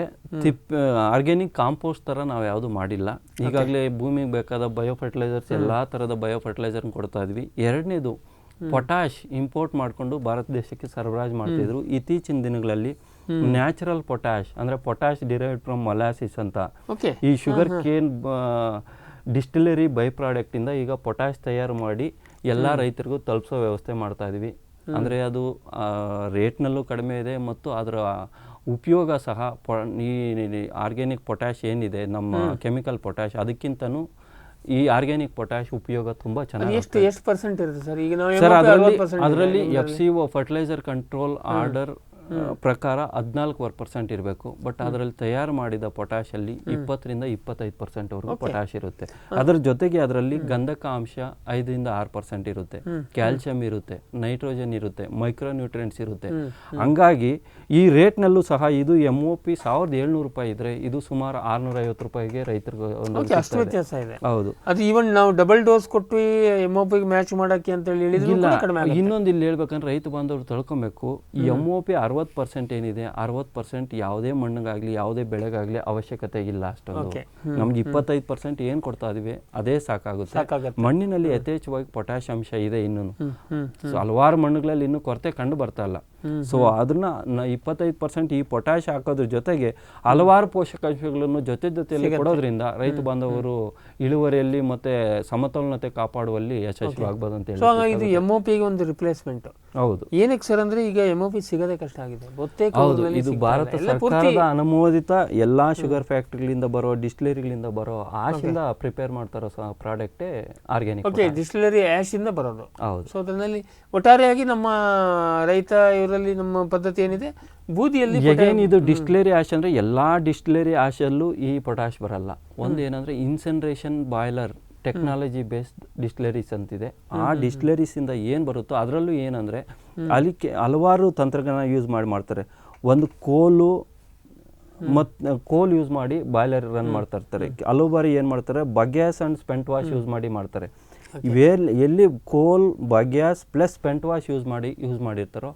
ಆರ್ಗ್ಯಾನಿಕ್ ಕಾಂಪೋಸ್ಟ್ ಥರ ನಾವು ಯಾವುದು ಮಾಡಿಲ್ಲ. ಈಗಾಗಲೇ ಭೂಮಿಗೆ ಬೇಕಾದ ಬಯೋ ಫರ್ಟಿಲೈಸರ್ಸ್ ಎಲ್ಲ ಥರದ ಬಯೋ ಫರ್ಟಿಲೈಸರ್ನ ಕೊಡ್ತಾ ಇದ್ವಿ. ಎರಡನೇದು ಪೊಟ್ಯಾಶ್ ಇಂಪೋರ್ಟ್ ಮಾಡಿಕೊಂಡು ಭಾರತ ದೇಶಕ್ಕೆ ಸರಬರಾಜು ಮಾಡ್ತಿದ್ರು. ಇತ್ತೀಚಿನ ದಿನಗಳಲ್ಲಿ ನ್ಯಾಚುರಲ್ ಪೊಟ್ಯಾಶ್ ಅಂದರೆ ಪೊಟ್ಯಾಶ್ ಡಿರೈವ್ಡ್ ಫ್ರಮ್ ಮೊಲಾಸಿಸ್ ಅಂತ ಈ ಶುಗರ್ ಕೇನ್ ಡಿಸ್ಟಿಲರಿ ಬೈ ಪ್ರಾಡಕ್ಟಿಂದ ಈಗ ಪೊಟ್ಯಾಶ್ ತಯಾರು ಮಾಡಿ ಎಲ್ಲ ರೈತರಿಗೂ ತಲುಪಿಸೋ ವ್ಯವಸ್ಥೆ ಮಾಡ್ತಾ ಇದ್ವಿ. ಅಂದರೆ ಅದು ರೇಟ್ನಲ್ಲೂ ಕಡಿಮೆ ಇದೆ ಮತ್ತು ಅದರ ಉಪಯೋಗ ಸಹ ಈ ಆರ್ಗ್ಯಾನಿಕ್ ಪೊಟ್ಯಾಶ್ ಏನಿದೆ, ನಮ್ಮ ಕೆಮಿಕಲ್ ಪೊಟ್ಯಾಶ್, ಅದಕ್ಕಿಂತನೂ ಈ ಆರ್ಗ್ಯಾನಿಕ್ ಪೊಟ್ಯಾಶ್ ಉಪಯೋಗ ತುಂಬ ಚೆನ್ನಾಗಿ. ಎಷ್ಟು ಪರ್ಸೆಂಟ್ ಇರುತ್ತೆ ಸರ್? ಈಗ ಸರ್ ಅದರಲ್ಲಿ FCO ಫರ್ಟಿಲೈಸರ್ ಕಂಟ್ರೋಲ್ ಆರ್ಡರ್ ಪ್ರಕಾರ 14% ಇರಬೇಕು. ಬಟ್ ಅದರಲ್ಲಿ ತಯಾರು ಮಾಡಿದ ಪೊಟ್ಯಾಶ್ ಅಲ್ಲಿ 20 to 25% ವರೆಗೂ ಪೊಟ್ಯಾಶ್ ಇರುತ್ತೆ. ಅದರ ಜೊತೆಗೆ ಅದರಲ್ಲಿ ಗಂಧಕ ಅಂಶ 5 to 6% ಇರುತ್ತೆ, ಕ್ಯಾಲ್ಸಿಯಂ ಇರುತ್ತೆ, ನೈಟ್ರೋಜನ್ ಇರುತ್ತೆ, ಮೈಕ್ರೋ ನ್ಯೂಟ್ರಿಯೆಂಟ್ಸ್ ಇರುತ್ತೆ. ಹಂಗಾಗಿ ಈ ರೇಟ್ನಲ್ಲೂ ಸಹ ಇದು MOP 1700 ರೂಪಾಯಿ ಇದ್ರೆ ಇದು ಸುಮಾರು 650 ರೂಪಾಯಿಗೆ ರೈತರಿಗೆ ಅಷ್ಟು ವ್ಯತ್ಯಾಸ ಇದೆ. ಹೌದು, ಅದು ಈವನ್ ನಾವು ಡಬಲ್ ಡೋಸ್ ಕೊಟ್ಟು MOP ಮ್ಯಾಚ್ ಮಾಡಕ್ಕೆ ಅಂತ ಹೇಳಿದ್ರೆ ಇನ್ನೊಂದು ಇಲ್ಲಿ ಹೇಳ್ಬೇಕಂದ್ರೆ ರೈತ ಬಾಂಧವರು ತಿಳ್ಕೊಬೇಕು, MOP 60% ಏನಿದೆ, 60% ಯಾವುದೇ ಮಣ್ಣಿಗಾಗ್ಲಿ ಯಾವುದೇ ಬೆಳೆಗಾಗ್ಲಿ ಅವಶ್ಯಕತೆ ಇಲ್ಲ. ಅಷ್ಟೊಂದು ನಮ್ಗೆ 25% ಏನ್ ಕೊಡ್ತಾ ಇದೀವಿ ಅದೇ ಸಾಕಾಗುತ್ತೆ. ಮಣ್ಣಿನಲ್ಲಿ ಯಥೇಚ್ಛವಾಗಿ ಪೊಟ್ಯಾಶ್ ಅಂಶ ಇದೆ. ಇನ್ನೂ ಹಲವಾರು ಮಣ್ಣುಗಳಲ್ಲಿ ಇನ್ನೂ ಕೊರತೆ ಕಂಡು ಬರ್ತಾ ಇಲ್ಲ. ಸೊ ಅದನ್ನ 25% ಈ ಪೊಟ್ಯಾಶ್ ಹಾಕೋದ್ರ ಜೊತೆಗೆ ಹಲವಾರು ಪೋಷಕಾಂಶಗಳನ್ನು ಜೊತೆಯಲ್ಲಿ ಕೊಡೋದ್ರಿಂದ ರೈತ ಬಾಂಧವರು ಇಳುವರಿಯಲ್ಲಿ ಮತ್ತೆ ಸಮತೋಲನತೆ ಕಾಪಾಡುವಲ್ಲಿ ಯಶಸ್ವಿ ಆಗ್ಬೋದು ಅಂತ ಹೇಳಿ. ಇದು MOP ಗೆ ಒಂದು ರಿಪ್ಲೇಸ್ಮೆಂಟ್. ಹೌದು. ಏನಕ್ಕೆ ಸರ್ ಅಂದ್ರೆ ಈಗ MOP ಸಿಗೋದೇ ಕಷ್ಟ ಆಗಿದೆ. ಹೌದು, ಇದು ಭಾರತ ಸರ್ಕಾರದ ಅನುಮೋದಿತ ಎಲ್ಲಾ ಶುಗರ್ ಫ್ಯಾಕ್ಟರಿಗಳಿಂದ ಬರೋ, ಡಿಸ್ಟಿಲರಿಗಳಿಂದ ಬರೋ ಆಶಿಂದ ಪ್ರಿಪೇರ್ ಮಾಡ್ತಾರೋ ಪ್ರಾಡಕ್ಟೇ ಆರ್ಗ್ಯಾನಿಕ್. ಡಿಸ್ಟಿಲರಿ ಆಶ್ ಇಂದ ಬರೋದು. ಹೌದು. ಸೊ ಅದರಲ್ಲಿ ಒಟ್ಟಾರೆಯಾಗಿ ನಮ್ಮ ರೈತ ಇವರಲ್ಲಿ ನಮ್ಮ ಪದ್ಧತಿ ಏನಿದೆ, ಬೂದಿಯಲ್ಲಿ ಇದು ಡಿಸ್ಟಿಲರಿ ಆಶ್ ಅಂದ್ರೆ ಎಲ್ಲಾ ಡಿಸ್ಟಿಲರಿ ಆಶಲ್ಲೂ ಈ ಪೊಟ್ಯಾಶ್ ಬರಲ್ಲ. ಒಂದು ಏನಂದ್ರೆ ಇನ್ಸೆನ್ರೇಷನ್ ಬಾಯ್ಲರ್ ಟೆಕ್ನಾಲಜಿ ಬೇಸ್ಡ್ ಡಿಸ್ಟಿಲರೀಸ್ ಅಂತಿದೆ. ಆ ಡಿಸ್ಟಿಲರೀಸ್ ಇಂದ ಏನ್ ಬರುತ್ತೋ ಅದರಲ್ಲೂ ಏನಂದ್ರೆ ಅಲ್ಲಿ ಹಲವಾರು ತಂತ್ರಜ್ಞಾನ ಯೂಸ್ ಮಾಡ್ತಾರೆ. ಒಂದು ಕೋಲ್ ಯೂಸ್ ಮಾಡಿ ಬಾಯ್ಲರ್ ರನ್ ಮಾಡ್ತಾ ಇರ್ತಾರೆ. ಹಲವು ಬಾರಿ ಏನ್ ಮಾಡ್ತಾರೆ, bagasse and spent wash use ಮಾಡ್ತಾರೆ. ಎಲ್ಲಿ coal, bagasse plus spent wash use ಮಾಡಿರ್ತಾರೋ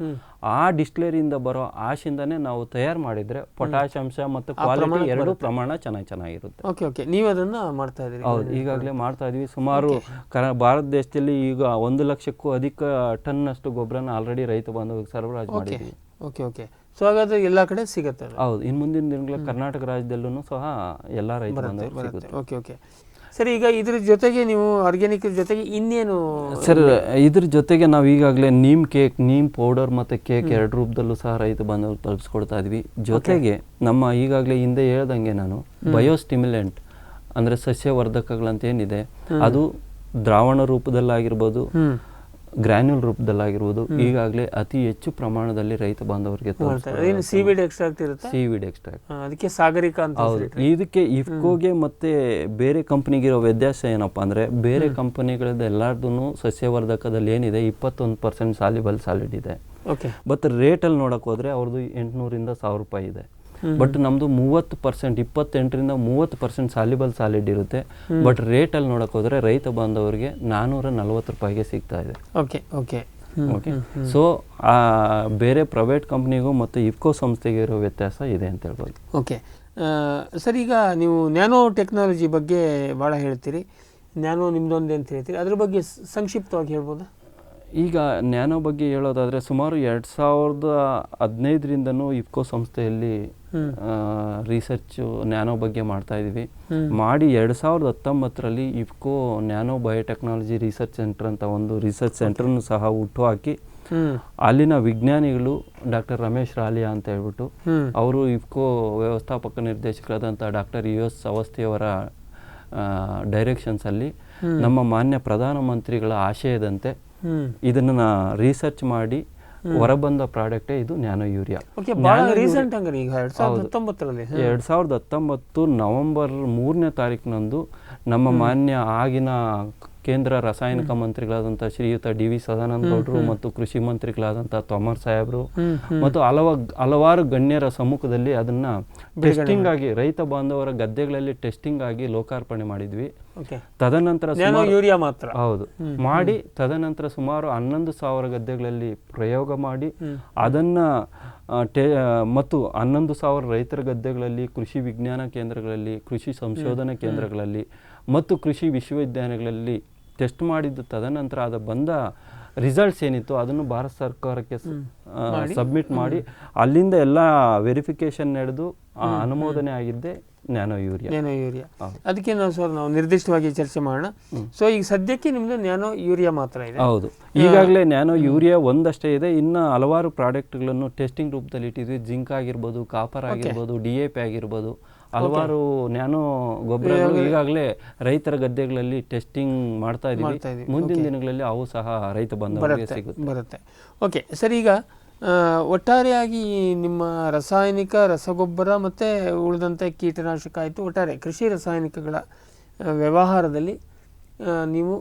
ಆ ಡಿಸ್ಟಿಲರಿಯಿಂದ ಬರೋ ಆಶಿಂದಾನೇ ನಾವು ತಯಾರು ಮಾಡಿದ್ರೆ ಪೊಟ್ಯಾಶ್ ಅಂಶ ಮತ್ತು ಕ್ವಾಲಿಟಿ ಎರಡೂ ಪ್ರಮಾಣ ಚೆನ್ನಾಗಿರುತ್ತೆ. ಓಕೆ, ನೀವು ಅದನ್ನ ಮಾಡ್ತಾ ಇದ್ದೀರಿ? ಹೌದು, ಈಗಾಗಲೇ ಮಾಡ್ತಾ ಇದೀವಿ. ಸುಮಾರು ಭಾರತ ದೇಶದಲ್ಲಿ ಈಗ 1 ಲಕ್ಷಕ್ಕೂ ಅಧಿಕ ಟನ್ ಅಷ್ಟು ಗೊಬ್ಬರನ ಆಲ್ರೆಡಿ ರೈತ ಬಾಂಧವರಿಗೆ ಸರಬರಾಜು ಮಾಡಿದ್ದೀವಿ. ಓಕೆ. ಸೊ ಹಾಗಾದ್ರೆ ಎಲ್ಲಾ ಕಡೆ ಸಿಗುತ್ತೆ? ಹೌದು, ಇನ್ನು ಮುಂದಿನ ದಿನಗಳಲ್ಲಿ ಕರ್ನಾಟಕ ರಾಜ್ಯದಲ್ಲೂ ಸಹ ಎಲ್ಲ ರೈತ ಬಾಂಧವರಿಗೆ ಸಿಗುತ್ತೆ. ಓಕೆ. ಸರಿ, ಈಗ ಇದ್ರ ಜೊತೆಗೆ ನೀವು ಆರ್ಗ್ಯಾನಿಕ್ ಜೊತೆಗೆ ಇನ್ನೇನು ಸರ್? ಇದ್ರ ಜೊತೆಗೆ ನಾವು ಈಗಾಗಲೇ ನೀಮ್ ಪೌಡರ್ ಮತ್ತು ಕೇಕ್ 2 ರೂಪದಲ್ಲೂ ಸಹ ರೈತ ಬಾಂಧವರು ತಲುಪಿಸ್ಕೊಡ್ತಾ ಇದ್ವಿ. ಜೊತೆಗೆ ನಮ್ಮ ಈಗಾಗಲೇ ಹಿಂದೆ ಹೇಳ್ದಂಗೆ ನಾನು ಬಯೋಸ್ಟಿಮ್ಯುಲೆಂಟ್ ಅಂದರೆ ಸಸ್ಯವರ್ಧಕಗಳಂತ ಏನಿದೆ, ಅದು ದ್ರಾವಣ ರೂಪದಲ್ಲಾಗಿರ್ಬೋದು, ಗ್ರಾನ್ಯೂಲ್ ರೂಪದಲ್ಲಾಗಿರ್ಬೋದು, ಈಗಾಗಲೇ ಅತಿ ಹೆಚ್ಚು ಪ್ರಮಾಣದಲ್ಲಿ ರೈತ ಬಾಂಧವರಿಗೆ ಸೀವೀಡ್ ಎಕ್ಸ್ಟ್ರಾಕ್ಟ್ ಇರುತ್ತೆ. ಸೀವೀಡ್ ಎಕ್ಸ್ಟ್ರಾಕ್ಟ್, ಅದಕ್ಕೆ ಸಾಗರಿಕಾ ಅಂತ. ಹೌದು. ಇದಕ್ಕೆ ಇಫ್ಕೋಗೆ ಮತ್ತೆ ಬೇರೆ ಕಂಪನಿಗಿರೋ ವ್ಯತ್ಯಾಸ ಏನಪ್ಪಾ ಅಂದ್ರೆ, ಬೇರೆ ಕಂಪನಿಗಳದ್ದು ಎಲ್ಲಾರ್ದು ಸಸ್ಯವರ್ಧಕದಲ್ಲಿ ಏನಿದೆ 21% ಸಾಲ್ಯುಬಲ್ ಸಾಲಿಡ್ ಇದೆ. ಬಟ್ ರೇಟಲ್ಲಿ ನೋಡಕ್ ಹೋದ್ರೆ ಅವ್ರದ್ದು 800 ಇಂದ 1000 ರೂಪಾಯಿ ಇದೆ. ಬಟ್ ನಮ್ದು 30%, 28 ರಿಂದ 30% ಸಾಲ್ಯುಬಲ್ ಸಾಲಿಡ್ ಇರುತ್ತೆ. ಬಟ್ ರೇಟಲ್ಲಿ ನೋಡಕ್ ಹೋದ್ರೆ ರೈತ ಬಾಂಧವರಿಗೆ 440 ರೂಪಾಯಿಗೆ ಸಿಗ್ತಾ ಇದೆ. ಓಕೆ. ಸೊ ಬೇರೆ ಪ್ರೈವೇಟ್ ಕಂಪ್ನಿಗೂ ಮತ್ತು ಇಫ್ಕೋ ಸಂಸ್ಥೆಗೆ ಇರೋ ವ್ಯತ್ಯಾಸ ಇದೆ ಅಂತ ಹೇಳ್ಬೋದು. ಓಕೆ ಸರ್, ಈಗ ನೀವು ನ್ಯಾನೋ ಟೆಕ್ನಾಲಜಿ ಬಗ್ಗೆ ಭಾಳ ಹೇಳ್ತೀರಿ. ನ್ಯಾನೋ ನಿಮ್ದೊಂದು ಅಂತ ಹೇಳ್ತೀರಿ, ಅದ್ರ ಬಗ್ಗೆ ಸಂಕ್ಷಿಪ್ತವಾಗಿ ಹೇಳ್ಬೋದಾ? ಈಗ ನ್ಯಾನೋ ಬಗ್ಗೆ ಹೇಳೋದಾದರೆ ಸುಮಾರು 2015ರಿಂದನೂ ಇಫ್ಕೋ ಸಂಸ್ಥೆಯಲ್ಲಿ ರಿಸರ್ಚು ನ್ಯಾನೋ ಬಗ್ಗೆ ಮಾಡ್ತಾ ಇದ್ದೀವಿ. ಮಾಡಿ 2019ರಲ್ಲಿ IFFCO nano biotechnology research centre ಅಂತ ಒಂದು ರಿಸರ್ಚ್ ಸೆಂಟರ್ನು ಸಹ ಹುಟ್ಟುಹಾಕಿ ಅಲ್ಲಿನ ವಿಜ್ಞಾನಿಗಳು ಡಾಕ್ಟರ್ ರಮೇಶ್ ರಾಲಿಯಾ ಅಂತ ಹೇಳ್ಬಿಟ್ಟು, ಅವರು ಇಫ್ಕೋ ವ್ಯವಸ್ಥಾಪಕ ನಿರ್ದೇಶಕರಾದಂಥ ಡಾಕ್ಟರ್ US ಅವಸ್ಥಿಯವರ ಡೈರೆಕ್ಷನ್ಸಲ್ಲಿ ನಮ್ಮ ಮಾನ್ಯ ಪ್ರಧಾನಮಂತ್ರಿಗಳ ಆಶಯದಂತೆ ಇದನ್ನ ರಿಸರ್ಚ್ ಮಾಡಿ ಹೊರಬಂದ ಪ್ರಾಡಕ್ಟೇ ಇದು ನ್ಯಾನೋ ಯೂರಿಯಾ. 2019 ನವೆಂಬರ್ 3ನೇ ತಾರೀಕಿನಂದು ನಮ್ಮ ಮಾನ್ಯ ಆಗಿನ ಕೇಂದ್ರ ರಾಸಾಯನಿಕ ಮಂತ್ರಿಗಳಾದಂಥ ಶ್ರೀಯುತ ಡಿ.ವಿ. ಸದಾನಂದ ಗೌಡರು ಮತ್ತು ಕೃಷಿ ಮಂತ್ರಿಗಳಾದಂಥ ತೋಮರ್ ಸಾಹೇಬರು ಮತ್ತು ಹಲವಾರು ಗಣ್ಯರ ಸಮ್ಮುಖದಲ್ಲಿ ಅದನ್ನ ಟೆಸ್ಟಿಂಗ್ ಆಗಿ ರೈತ ಬಾಂಧವರ ಗದ್ದೆಗಳಲ್ಲಿ ಟೆಸ್ಟಿಂಗ್ ಆಗಿ ಲೋಕಾರ್ಪಣೆ ಮಾಡಿದ್ವಿ. ತದನಂತರ ಯೂರಿಯಾ ಮಾತ್ರ ಹೌದು ಮಾಡಿ ತದನಂತರ ಸುಮಾರು 11,000 ಗದ್ದೆಗಳಲ್ಲಿ ಪ್ರಯೋಗ ಮಾಡಿ ಅದನ್ನ ಮತ್ತು 11,000 ರೈತರ ಗದ್ದೆಗಳಲ್ಲಿ, ಕೃಷಿ ವಿಜ್ಞಾನ ಕೇಂದ್ರಗಳಲ್ಲಿ, ಕೃಷಿ ಸಂಶೋಧನಾ ಕೇಂದ್ರಗಳಲ್ಲಿ ಮತ್ತು ಕೃಷಿ ವಿಶ್ವವಿದ್ಯಾಲಯಗಳಲ್ಲಿ ಟೆಸ್ಟ್ ಮಾಡಿದ್ದು ತದನಂತರ ಅದು ಬಂದ ರಿಸಲ್ಟ್ಸ್ ಏನಿತ್ತು ಅದನ್ನು ಭಾರತ ಸರ್ಕಾರಕ್ಕೆ ಸಬ್ಮಿಟ್ ಮಾಡಿ ಅಲ್ಲಿಂದ ಎಲ್ಲ ವೆರಿಫಿಕೇಶನ್ ನಡೆದು ಅನುಮೋದನೆ ಆಗಿದ್ದೆ ನ್ಯಾನೋ ಯೂರಿಯಾ. ಅದಕ್ಕೆ ನಾವು ನಿರ್ದಿಷ್ಟವಾಗಿ ಚರ್ಚೆ ಮಾಡೋಣ. ಸೊ ಈಗ ಸದ್ಯಕ್ಕೆ ನಿಮ್ದು ನ್ಯಾನೋ ಯೂರಿಯಾ ಮಾತ್ರ ಇದೆ. ಹೌದು, ಈಗಾಗಲೇ ನ್ಯಾನೋ ಯೂರಿಯಾ ಒಂದಷ್ಟೇ ಇದೆ. ಇನ್ನು ಹಲವಾರು ಪ್ರಾಡಕ್ಟ್ಗಳನ್ನು ಟೆಸ್ಟಿಂಗ್ ರೂಪದಲ್ಲಿ ಇಟ್ಟಿದ್ವಿ. ಜಿಂಕ್ ಆಗಿರ್ಬೋದು, ಕಾಪರ್ ಆಗಿರ್ಬೋದು, DAP ಆಗಿರ್ಬೋದು, ಹಲವಾರು ನ್ಯಾನೋ ಗೊಬ್ಬರಗಳು ಈಗಾಗಲೇ ರೈತರ ಗದ್ದೆಗಳಲ್ಲಿ ಟೆಸ್ಟಿಂಗ್ ಮಾಡ್ತಾ ಇದೀವಿ. ಮುಂದಿನ ದಿನಗಳಲ್ಲಿ ಅವು ಸಹ ರೈತ ಬಾಂಧವರಿಗೆ ಬರುತ್ತೆ. ಓಕೆ ಸರ್, ಈಗ ಒಟ್ಟಾರೆಯಾಗಿ ನಿಮ್ಮ ರಾಸಾಯನಿಕ ರಸಗೊಬ್ಬರ ಮತ್ತು ಉಳಿದಂತೆ ಕೀಟನಾಶಕ ಆಯಿತು, ಒಟ್ಟಾರೆ ಕೃಷಿ ರಾಸಾಯನಿಕಗಳ ವ್ಯವಹಾರದಲ್ಲಿ ನೀವು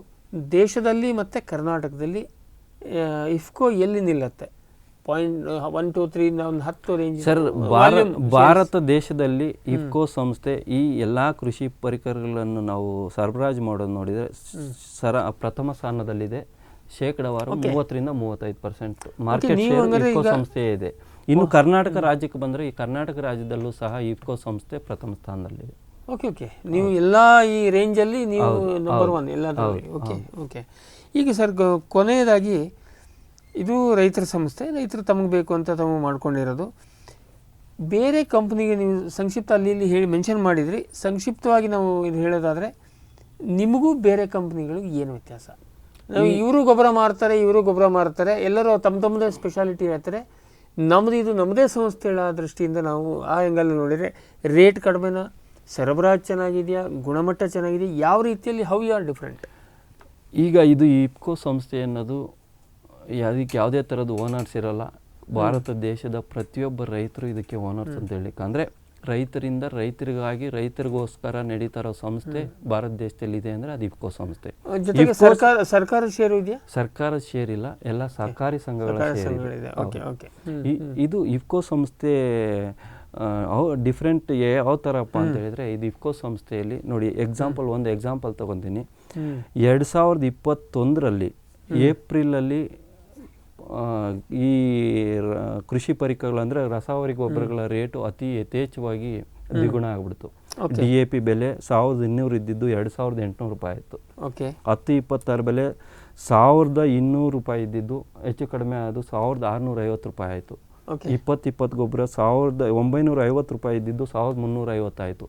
ದೇಶದಲ್ಲಿ ಮತ್ತು ಕರ್ನಾಟಕದಲ್ಲಿ ಇಫ್ಕೋ ಎಲ್ಲಿ ನಿಲ್ಲುತ್ತೆ? 1, 2, 3 ಒಂದು 10 ರೇಂಜ್. ಸರ್, ಭಾರತ ದೇಶದಲ್ಲಿ ಇಫ್ಕೋ ಸಂಸ್ಥೆ ಈ ಎಲ್ಲ ಕೃಷಿ ಪರಿಕರಗಳನ್ನು ನಾವು ಸರಬರಾಜು ಮಾಡೋದು ನೋಡಿದರೆ ಪ್ರಥಮ ಸ್ಥಾನದಲ್ಲಿದೆ. ಶೇಕಡಾವಾರು 30-35% ಮಾರ್ಕೆಟ್ ಶೇರ್ ಇಫ್ಕೋ ಸಂಸ್ಥೆ ಇದೆ. ಇನ್ನು ಕರ್ನಾಟಕ ರಾಜ್ಯಕ್ಕೆ ಬಂದರೆ ಈ ಕರ್ನಾಟಕ ರಾಜ್ಯದಲ್ಲೂ ಸಹ ಇಫ್ಕೋ ಸಂಸ್ಥೆ ಪ್ರಥಮ ಸ್ಥಾನದಲ್ಲಿದೆ. ಓಕೆ ನೀವು ಎಲ್ಲ ಈ ರೇಂಜಲ್ಲಿ ನೀವು ನಂಬರ್ 1 ಎಲ್ಲದರಲ್ಲಿ. ಓಕೆ ಈಗ ಸರ್, ಕೊನೆಯದಾಗಿ ಇದು ರೈತರ ಸಂಸ್ಥೆ, ರೈತರು ತಮಗೆ ಬೇಕು ಅಂತ ತಾವು ಮಾಡ್ಕೊಂಡಿರೋದು. ಬೇರೆ ಕಂಪ್ನಿಗೆ ನೀವು ಸಂಕ್ಷಿಪ್ತ ಅಲ್ಲಿ ಹೇಳಿ ಮೆನ್ಷನ್ ಮಾಡಿದ್ರಿ, ಸಂಕ್ಷಿಪ್ತವಾಗಿ ನಾವು ಇದು ಹೇಳೋದಾದರೆ ನಿಮಗೂ ಬೇರೆ ಕಂಪ್ನಿಗಳಿಗೂ ಏನು ವ್ಯತ್ಯಾಸ? ಇವರು ಗೊಬ್ಬರ ಮಾರ್ತಾರೆ, ಎಲ್ಲರೂ ತಮ್ಮದೇ ಸ್ಪೆಷಾಲಿಟಿ ಹೇಳ್ತಾರೆ. ಇದು ನಮ್ಮದೇ ಸಂಸ್ಥೆಗಳ ದೃಷ್ಟಿಯಿಂದ ನಾವು ಆ ಆ್ಯಂಗಲ್ ನೋಡಿದರೆ ರೇಟ್ ಕಡಿಮೆನಾ, ಸರಬರಾಜು ಚೆನ್ನಾಗಿದೆಯಾ, ಗುಣಮಟ್ಟ ಚೆನ್ನಾಗಿದೆಯಾ, ಯಾವ ರೀತಿಯಲ್ಲಿ ಹೌ ಯು ಆರ್ ಡಿಫ್ರೆಂಟ್? ಈಗ ಇದು ಇಫ್ಕೋ ಸಂಸ್ಥೆ ಅನ್ನೋದು ಅದಕ್ಕೆ ಯಾವುದೇ ಥರದ ಓನರ್ಸ್ ಇರಲ್ಲ. ಭಾರತ ದೇಶದ ಪ್ರತಿಯೊಬ್ಬ ರೈತರು ಇದಕ್ಕೆ ಓನರ್ಸ್ ಅಂತ ಹೇಳಲಿಕ್ಕೆ, ಅಂದರೆ ರೈತರಿಂದ ರೈತರಿಗಾಗಿ ರೈತರಿಗೋಸ್ಕರ ನಡೀತಾರೋ ಸಂಸ್ಥೆ ಭಾರತ ದೇಶದಲ್ಲಿ ಇದೆ ಅಂದರೆ ಅದು ಇಫ್ಕೋ ಸಂಸ್ಥೆ. ಸರ್ಕಾರ ಶೇರ್ ಇದೆಯಾ? ಸರ್ಕಾರದ ಶೇರ್ ಇಲ್ಲ, ಎಲ್ಲ ಸಹಕಾರಿ ಸಂಘಗಳ ಶೇರ್ ಇದೆ. ಇದು ಇಫ್ಕೋ ಸಂಸ್ಥೆ ಡಿಫ್ರೆಂಟ್ ಯಾವ ಥರಪ್ಪ ಅಂತ ಹೇಳಿದ್ರೆ, ಇದು ಇಫ್ಕೋ ಸಂಸ್ಥೆಯಲ್ಲಿ ನೋಡಿ, ಒಂದು ಎಕ್ಸಾಂಪಲ್ ತಗೊತೀನಿ. 2021ರಲ್ಲಿ ಏಪ್ರಿಲಲ್ಲಿ ಈ ಕೃಷಿ ಪರಿಕರಗಳು ಅಂದರೆ ರಾಸಾಯನಿಕ ಗೊಬ್ಬರಗಳ ರೇಟು ಅತಿ ಯಥೇಚ್ಛವಾಗಿ ದ್ವಿಗುಣ ಆಗಿಬಿಡ್ತು. DAP ಬೆಲೆ 1,200 ಇದ್ದಿದ್ದು 2,800 ರೂಪಾಯಿ ಆಯಿತು. 10-26 ಬೆಲೆ 1,200 ರೂಪಾಯಿ ಇದ್ದಿದ್ದು ಹೆಚ್ಚು ಕಡಿಮೆ ಅದು 1,650 ರೂಪಾಯಿ ಆಯಿತು. 20 ಗೊಬ್ಬರ 1,950 ರೂಪಾಯಿ ಇದ್ದಿದ್ದು 1,350 ಆಯಿತು.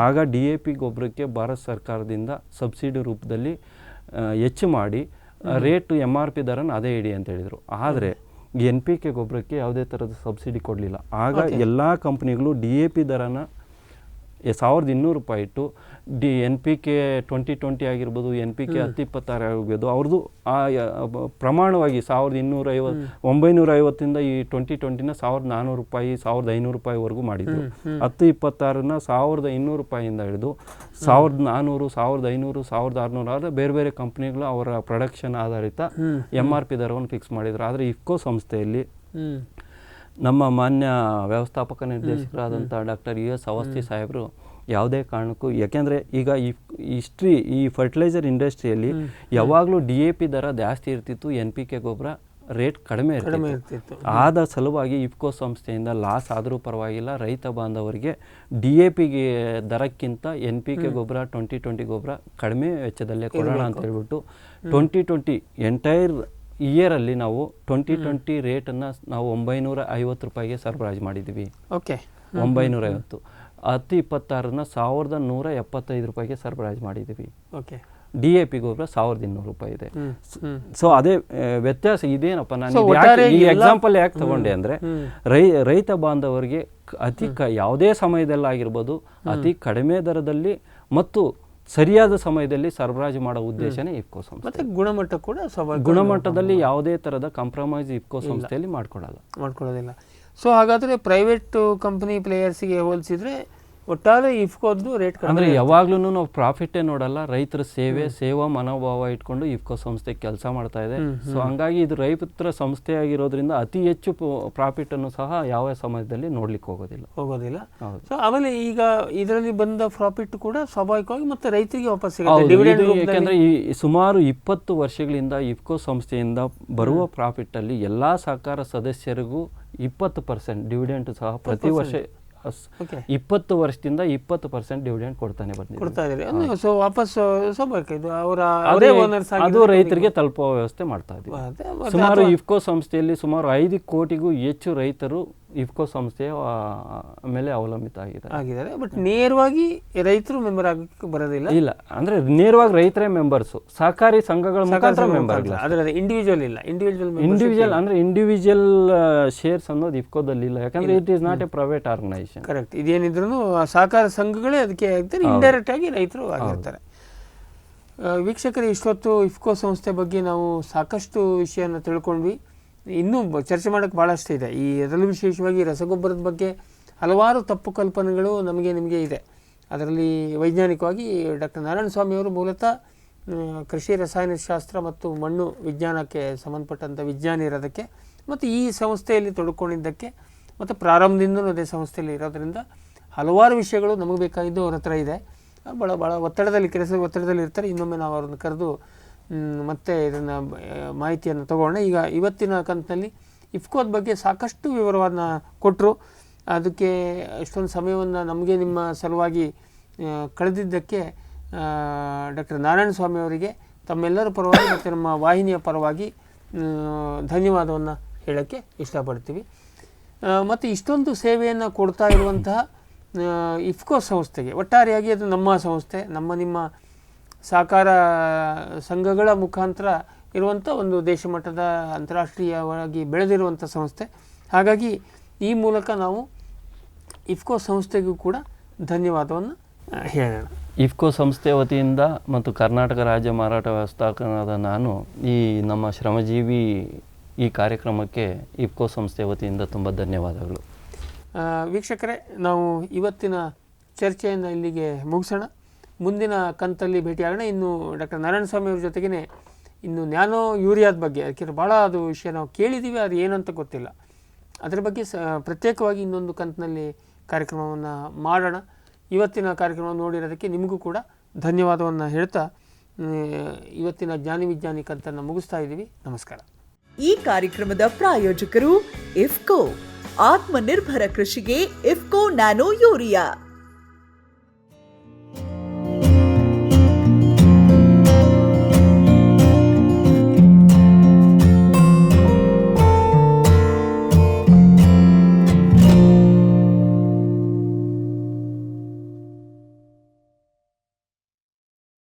ಆಗ DAP ಗೊಬ್ಬರಕ್ಕೆ ಭಾರತ ಸರ್ಕಾರದಿಂದ ಸಬ್ಸಿಡಿ ರೂಪದಲ್ಲಿ ಹೆಚ್ಚು ಮಾಡಿ ರೇಟು MRP ದರನ ಅದೇ ಇಡಿ ಅಂತ ಹೇಳಿದರು. ಆದರೆ NPK ಗೊಬ್ಬರಕ್ಕೆ ಯಾವುದೇ ಥರದ ಸಬ್ಸಿಡಿ ಕೊಡಲಿಲ್ಲ. ಆಗ ಎಲ್ಲ ಕಂಪ್ನಿಗಳು DAP ದರನ 1,200 ರೂಪಾಯಿ ಇಟ್ಟು NPK 2020 ಆಗಿರ್ಬೋದು, NPK 10-26 ಆಗಿರ್ಬೋದು, ಅವ್ರದ್ದು ಆ ಪ್ರಮಾಣವಾಗಿ 950 ಈ 2020ನ 1,400 ರೂಪಾಯಿ 1,500 ರೂಪಾಯಿವರೆಗೂ ಮಾಡಿದರು. 10-26ನ 1,200 ರೂಪಾಯಿಯಿಂದ ಹಿಡಿದು 1,400, 1,500, 1,600 ಆದರೆ ಬೇರೆ ಬೇರೆ ಕಂಪ್ನಿಗಳು ಅವರ ಪ್ರೊಡಕ್ಷನ್ ಆಧಾರಿತ MRP ದರವನ್ನು ಫಿಕ್ಸ್ ಮಾಡಿದರು. ಆದರೆ ಇಫ್ಕೋ ಸಂಸ್ಥೆಯಲ್ಲಿ ನಮ್ಮ ಮಾನ್ಯ ವ್ಯವಸ್ಥಾಪಕ ನಿರ್ದೇಶಕರಾದಂಥ ಡಾಕ್ಟರ್ US ಅವಸ್ಥಿ ಸಾಹೇಬರು ಯಾವುದೇ ಕಾರಣಕ್ಕೂ, ಯಾಕೆಂದರೆ ಈಗ ಈ ಫರ್ಟಿಲೈಸರ್ ಇಂಡಸ್ಟ್ರಿಯಲ್ಲಿ ಯಾವಾಗಲೂ DAP ದರ ಜಾಸ್ತಿ ಇರ್ತಿತ್ತು, NPK ಗೊಬ್ಬರ ರೇಟ್ ಕಡಿಮೆ ಇರ್ತಿತ್ತು. ಆದ ಸಲುವಾಗಿ ಇಫ್ಕೋ ಸಂಸ್ಥೆಯಿಂದ ಲಾಸ್ ಆದರೂ ಪರವಾಗಿಲ್ಲ, ರೈತ ಬಾಂಧವರಿಗೆ DAPಗೆ ದರಕ್ಕಿಂತ NPK ಗೊಬ್ಬರ 2020 ಗೊಬ್ಬರ ಕಡಿಮೆ ವೆಚ್ಚದಲ್ಲೇ ಕೊಡೋಣ ಅಂತ ಹೇಳ್ಬಿಟ್ಟು 2020 ಎಂಟೈರ್ ಇಯರಲ್ಲಿ ನಾವು 2020 ರೇಟನ್ನು ನಾವು 950 ರೂಪಾಯಿಗೆ ಸರಬರಾಜು ಮಾಡಿದ್ದೀವಿ. 950. 10-26ನ 1,175 ರೂಪಾಯಿಗೆ ಸರಬರಾಜು ಮಾಡಿದ್ದೀವಿ. DAP ಗೊಬ್ಬರ 1,200 ರೂಪಾಯಿ ಇದೆ. ಸೊ ಅದೇ ವ್ಯತ್ಯಾಸ ಇದೇನಪ್ಪ, ನಾನು ಈ ಎಕ್ಸಾಂಪಲ್ ಯಾಕೆ ತಗೊಂಡೆ ಅಂದರೆ, ರೈತ ಬಾಂಧವರಿಗೆ ಯಾವುದೇ ಸಮಯದಲ್ಲಾಗಿರ್ಬೋದು ಅತಿ ಕಡಿಮೆ ದರದಲ್ಲಿ ಮತ್ತು ಸರಿಯಾದ ಸಮಯದಲ್ಲಿ ಸರಬರಾಜು ಮಾಡೋ ಉದ್ದೇಶನೇ ಇಫ್ಕೋ ಸಂಸ್ಥೆ. ಮತ್ತೆ ಗುಣಮಟ್ಟ ಕೂಡ ಗುಣಮಟ್ಟದಲ್ಲಿ ಯಾವುದೇ ಥರದ ಕಾಂಪ್ರಮೈಸ್ ಇಫ್ಕೋ ಸಂಸ್ಥೆಯಲ್ಲಿ ಮಾಡ್ಕೊಳ್ಳೋದಿಲ್ಲ. ಸೊ ಹಾಗಾದರೆ ಪ್ರೈವೇಟ್ ಕಂಪನಿ ಪ್ಲೇಯರ್ಸಿಗೆ ಹೋಲಿಸಿದರೆ ಒಟ್ಟಾರೆ ಇಫ್ಕೋದು ರೇಟ್ ಅಂದರೆ ಯಾವಾಗ್ಲೂ ನಾವು ಪ್ರಾಫಿಟ್ಟೇ ನೋಡಲ್ಲ, ರೈತರ ಸೇವಾ ಮನೋಭಾವ ಇಟ್ಕೊಂಡು ಇಫ್ಕೋ ಸಂಸ್ಥೆ ಕೆಲಸ ಮಾಡ್ತಾ ಇದೆ. ಸೊ ಹಂಗಾಗಿ ಇದು ರೈತರ ಸಂಸ್ಥೆ ಆಗಿರೋದ್ರಿಂದ ಅತಿ ಹೆಚ್ಚು ಪ್ರಾಫಿಟ್ ಅನ್ನು ಸಹ ಯಾವ ಸಮಯದಲ್ಲಿ ನೋಡ್ಲಿಕ್ಕೆ ಹೋಗೋದಿಲ್ಲ. ಸೊ ಆಮೇಲೆ ಈಗ ಇದರಲ್ಲಿ ಬಂದ ಪ್ರಾಫಿಟ್ ಕೂಡ ಸ್ವಾಭಾವಿಕವಾಗಿ ಮತ್ತೆ ರೈತರಿಗೆ ವಾಪಸ್ ಸಿಗುತ್ತೆ. ಯಾಕಂದ್ರೆ ಈ ಸುಮಾರು 20 ವರ್ಷಗಳಿಂದ ಇಫ್ಕೋ ಸಂಸ್ಥೆಯಿಂದ ಬರುವ ಪ್ರಾಫಿಟ್ ಅಲ್ಲಿ ಎಲ್ಲಾ ಸಹಕಾರ ಸದಸ್ಯರಿಗೂ 20% ಡಿವಿಡೆಂಟ್ ಸಹ ಪ್ರತಿ ವರ್ಷ 20 ವರ್ಷದಿಂದ 20% ಡಿವಿಡೆಂಡ್ ಕೊಡ್ತಾ ಇದ್ದಾರೆ. ಸೊ ವಾಪಸ್ ಸ್ವಾಭಾವಿಕ ಇದು ಅದು ರೈತರಿಗೆ ತಲುಪುವ ವ್ಯವಸ್ಥೆ ಮಾಡ್ತಾ ಇದ್ದೀವಿ. ಸುಮಾರು ಇಫ್ಕೋ ಸಂಸ್ಥೆಯಲ್ಲಿ ಸುಮಾರು 5 ಕೋಟಿಗೂ ಹೆಚ್ಚು ರೈತರು ಇಫ್ಕೋ ಸಂಸ್ಥೆಯ ಮೇಲೆ ಅವಲಂಬಿತ ಆಗಿದ್ದಾರೆ. ಬಟ್ ನೇರವಾಗಿ ರೈತರು ಮೆಂಬರ್ ಆಗಕ್ಕೆ ಬರೋದಿಲ್ಲ. ಇಲ್ಲ, ಅಂದ್ರೆ ನೇರವಾಗಿ ರೈತರೇ ಮೆಂಬರ್ಸ್, ಸಹಕಾರಿ ಸಂಘಗಳ ಮುಖಾಂತರ ಮೆಂಬರ್. ಅದರಲ್ಲಿ ಇಂಡಿವಿಜುವಲ್ ಇಲ್ಲ. ಇಂಡಿವಿಜುವಲ್ ಅಂದ್ರೆ ಇಂಡಿವಿಜುವಲ್ ಶೇರ್ಸ್ ಅನ್ನೋದು ಇಫ್ಕೋದಲ್ಲಿ ಇಲ್ಲ, ಯಾಕಂದ್ರೆ it is not a private organisation. Correct. ಇದೇನಿದ್ರು ಸಹಕಾರ ಸಂಘಗಳೇ ಅದಕ್ಕೆ ಆಗ್ತಾರೆ, ಇಂಡೈರೆಕ್ಟ್ ಆಗಿ ರೈತರು ಆಗಿರ್ತಾರೆ. ವೀಕ್ಷಕರು, ಇಷ್ಟೊತ್ತು ಇಫ್ಕೋ ಸಂಸ್ಥೆ ಬಗ್ಗೆ ನಾವು ಸಾಕಷ್ಟು ವಿಷಯನ ತಿಳ್ಕೊಂಡ್ವಿ. ಇನ್ನೂ ಚರ್ಚೆ ಮಾಡೋಕ್ಕೆ ಭಾಳಷ್ಟು ಇದೆ. ಅದರಲ್ಲೂ ವಿಶೇಷವಾಗಿ ರಸಗೊಬ್ಬರದ ಬಗ್ಗೆ ಹಲವಾರು ತಪ್ಪು ಕಲ್ಪನೆಗಳು ನಿಮಗೆ ಇದೆ. ಅದರಲ್ಲಿ ವೈಜ್ಞಾನಿಕವಾಗಿ ಡಾಕ್ಟರ್ ನಾರಾಯಣಸ್ವಾಮಿ ಅವರು ಮೂಲತಃ ಕೃಷಿ ರಸಾಯನಶಾಸ್ತ್ರ ಮತ್ತು ಮಣ್ಣು ವಿಜ್ಞಾನಕ್ಕೆ ಸಂಬಂಧಪಟ್ಟಂಥ ವಿಜ್ಞಾನಿ ಇರೋದಕ್ಕೆ ಮತ್ತು ಈ ಸಂಸ್ಥೆಯಲ್ಲಿ ತೊಡ್ಕೊಂಡಿದ್ದಕ್ಕೆ ಮತ್ತು ಪ್ರಾರಂಭದಿಂದಲೂ ಅದೇ ಸಂಸ್ಥೆಯಲ್ಲಿ ಇರೋದರಿಂದ ಹಲವಾರು ವಿಷಯಗಳು ನಮಗೆ ಬೇಕಾಗಿದ್ದು ಅವ್ರ ಹತ್ರ ಇದೆ. ಭಾಳ ಕೆಲಸದ ಒತ್ತಡದಲ್ಲಿ ಇರ್ತಾರೆ. ಇನ್ನೊಮ್ಮೆ ನಾವು ಅವ್ರನ್ನ ಕರೆದು ಮತ್ತೆ ಇದನ್ನು ಮಾಹಿತಿಯನ್ನು ತಗೊಳ್ಳೋಣ. ಈಗ ಇವತ್ತಿನ ಕಂತಿನಲ್ಲಿ ಇಫ್ಕೋದ ಬಗ್ಗೆ ಸಾಕಷ್ಟು ವಿವರವನ್ನು ಕೊಟ್ಟರು. ಅದಕ್ಕೆ ಅಷ್ಟೊಂದು ಸಮಯವನ್ನು ನಮಗೆ ನಿಮ್ಮ ಸಲುವಾಗಿ ಕಳೆದಿದ್ದಕ್ಕೆ ಡಾಕ್ಟರ್ ನಾರಾಯಣಸ್ವಾಮಿ ಅವರಿಗೆ ತಮ್ಮೆಲ್ಲರ ಪರವಾಗಿ ಮತ್ತು ನಮ್ಮ ವಾಹಿನಿಯ ಪರವಾಗಿ ಧನ್ಯವಾದವನ್ನು ಹೇಳೋಕ್ಕೆ ಇಷ್ಟಪಡ್ತೀವಿ. ಮತ್ತು ಇಷ್ಟೊಂದು ಸೇವೆಯನ್ನು ಕೊಡ್ತಾ ಇರುವಂತಹ ಇಫ್ಕೋ ಸಂಸ್ಥೆಗೆ ಒಟ್ಟಾರೆಯಾಗಿ ಅದು ನಮ್ಮ ಸಂಸ್ಥೆ, ನಿಮ್ಮ ಸಹಕಾರ ಸಂಘಗಳ ಮುಖಾಂತರ ಇರುವಂಥ ಒಂದು ದೇಶ ಮಟ್ಟದ ಅಂತಾರಾಷ್ಟ್ರೀಯವಾಗಿ ಬೆಳೆದಿರುವಂಥ ಸಂಸ್ಥೆ. ಹಾಗಾಗಿ ಈ ಮೂಲಕ ನಾವು ಇಫ್ಕೋ ಸಂಸ್ಥೆಗೂ ಕೂಡ ಧನ್ಯವಾದವನ್ನು ಹೇಳೋಣ. ಇಫ್ಕೋ ಸಂಸ್ಥೆ ವತಿಯಿಂದ ಮತ್ತು ಕರ್ನಾಟಕ ರಾಜ್ಯ ಮಾರಾಟ ವ್ಯವಸ್ಥಾಪಕನಾದ ನಾನು ಈ ನಮ್ಮ ಶ್ರಮಜೀವಿ ಈ ಕಾರ್ಯಕ್ರಮಕ್ಕೆ ಇಫ್ಕೋ ಸಂಸ್ಥೆ ವತಿಯಿಂದ ತುಂಬ ಧನ್ಯವಾದಗಳು. ವೀಕ್ಷಕರೇ, ನಾವು ಇವತ್ತಿನ ಚರ್ಚೆಯನ್ನು ಇಲ್ಲಿಗೆ ಮುಗಿಸೋಣ. ಮುಂದಿನ ಕಂತಲ್ಲಿ ಭೇಟಿಯಾಗೋಣ. ಇನ್ನು ಡಾಕ್ಟರ್ ನಾರಾಯಣಸ್ವಾಮಿ ಅವ್ರ ಜೊತೆಗೇ ಇನ್ನು ನ್ಯಾನೋ ಯೂರಿಯಾದ ಬಗ್ಗೆ, ಯಾಕೆಂದರೆ ಭಾಳ ಅದು ವಿಷಯ ನಾವು ಕೇಳಿದ್ದೀವಿ, ಅದು ಏನಂತ ಗೊತ್ತಿಲ್ಲ. ಅದರ ಬಗ್ಗೆ ಪ್ರತ್ಯೇಕವಾಗಿ ಇನ್ನೊಂದು ಕಂತಿನಲ್ಲಿ ಕಾರ್ಯಕ್ರಮವನ್ನು ಮಾಡೋಣ. ಇವತ್ತಿನ ಕಾರ್ಯಕ್ರಮ ನೋಡಿರೋದಕ್ಕೆ ನಿಮಗೂ ಕೂಡ ಧನ್ಯವಾದವನ್ನು ಹೇಳ್ತಾ ಇವತ್ತಿನ ಜ್ಞಾನಿ ವಿಜ್ಞಾನಿ ಕಂತನ್ನು ಮುಗಿಸ್ತಾ ಇದ್ದೀವಿ. ನಮಸ್ಕಾರ. ಈ ಕಾರ್ಯಕ್ರಮದ ಪ್ರಾಯೋಜಕರು ಇಫ್ಕೋ. ಆತ್ಮನಿರ್ಭರ ಕೃಷಿಗೆ ಇಫ್ಕೋ ನ್ಯಾನೋ ಯೂರಿಯಾ.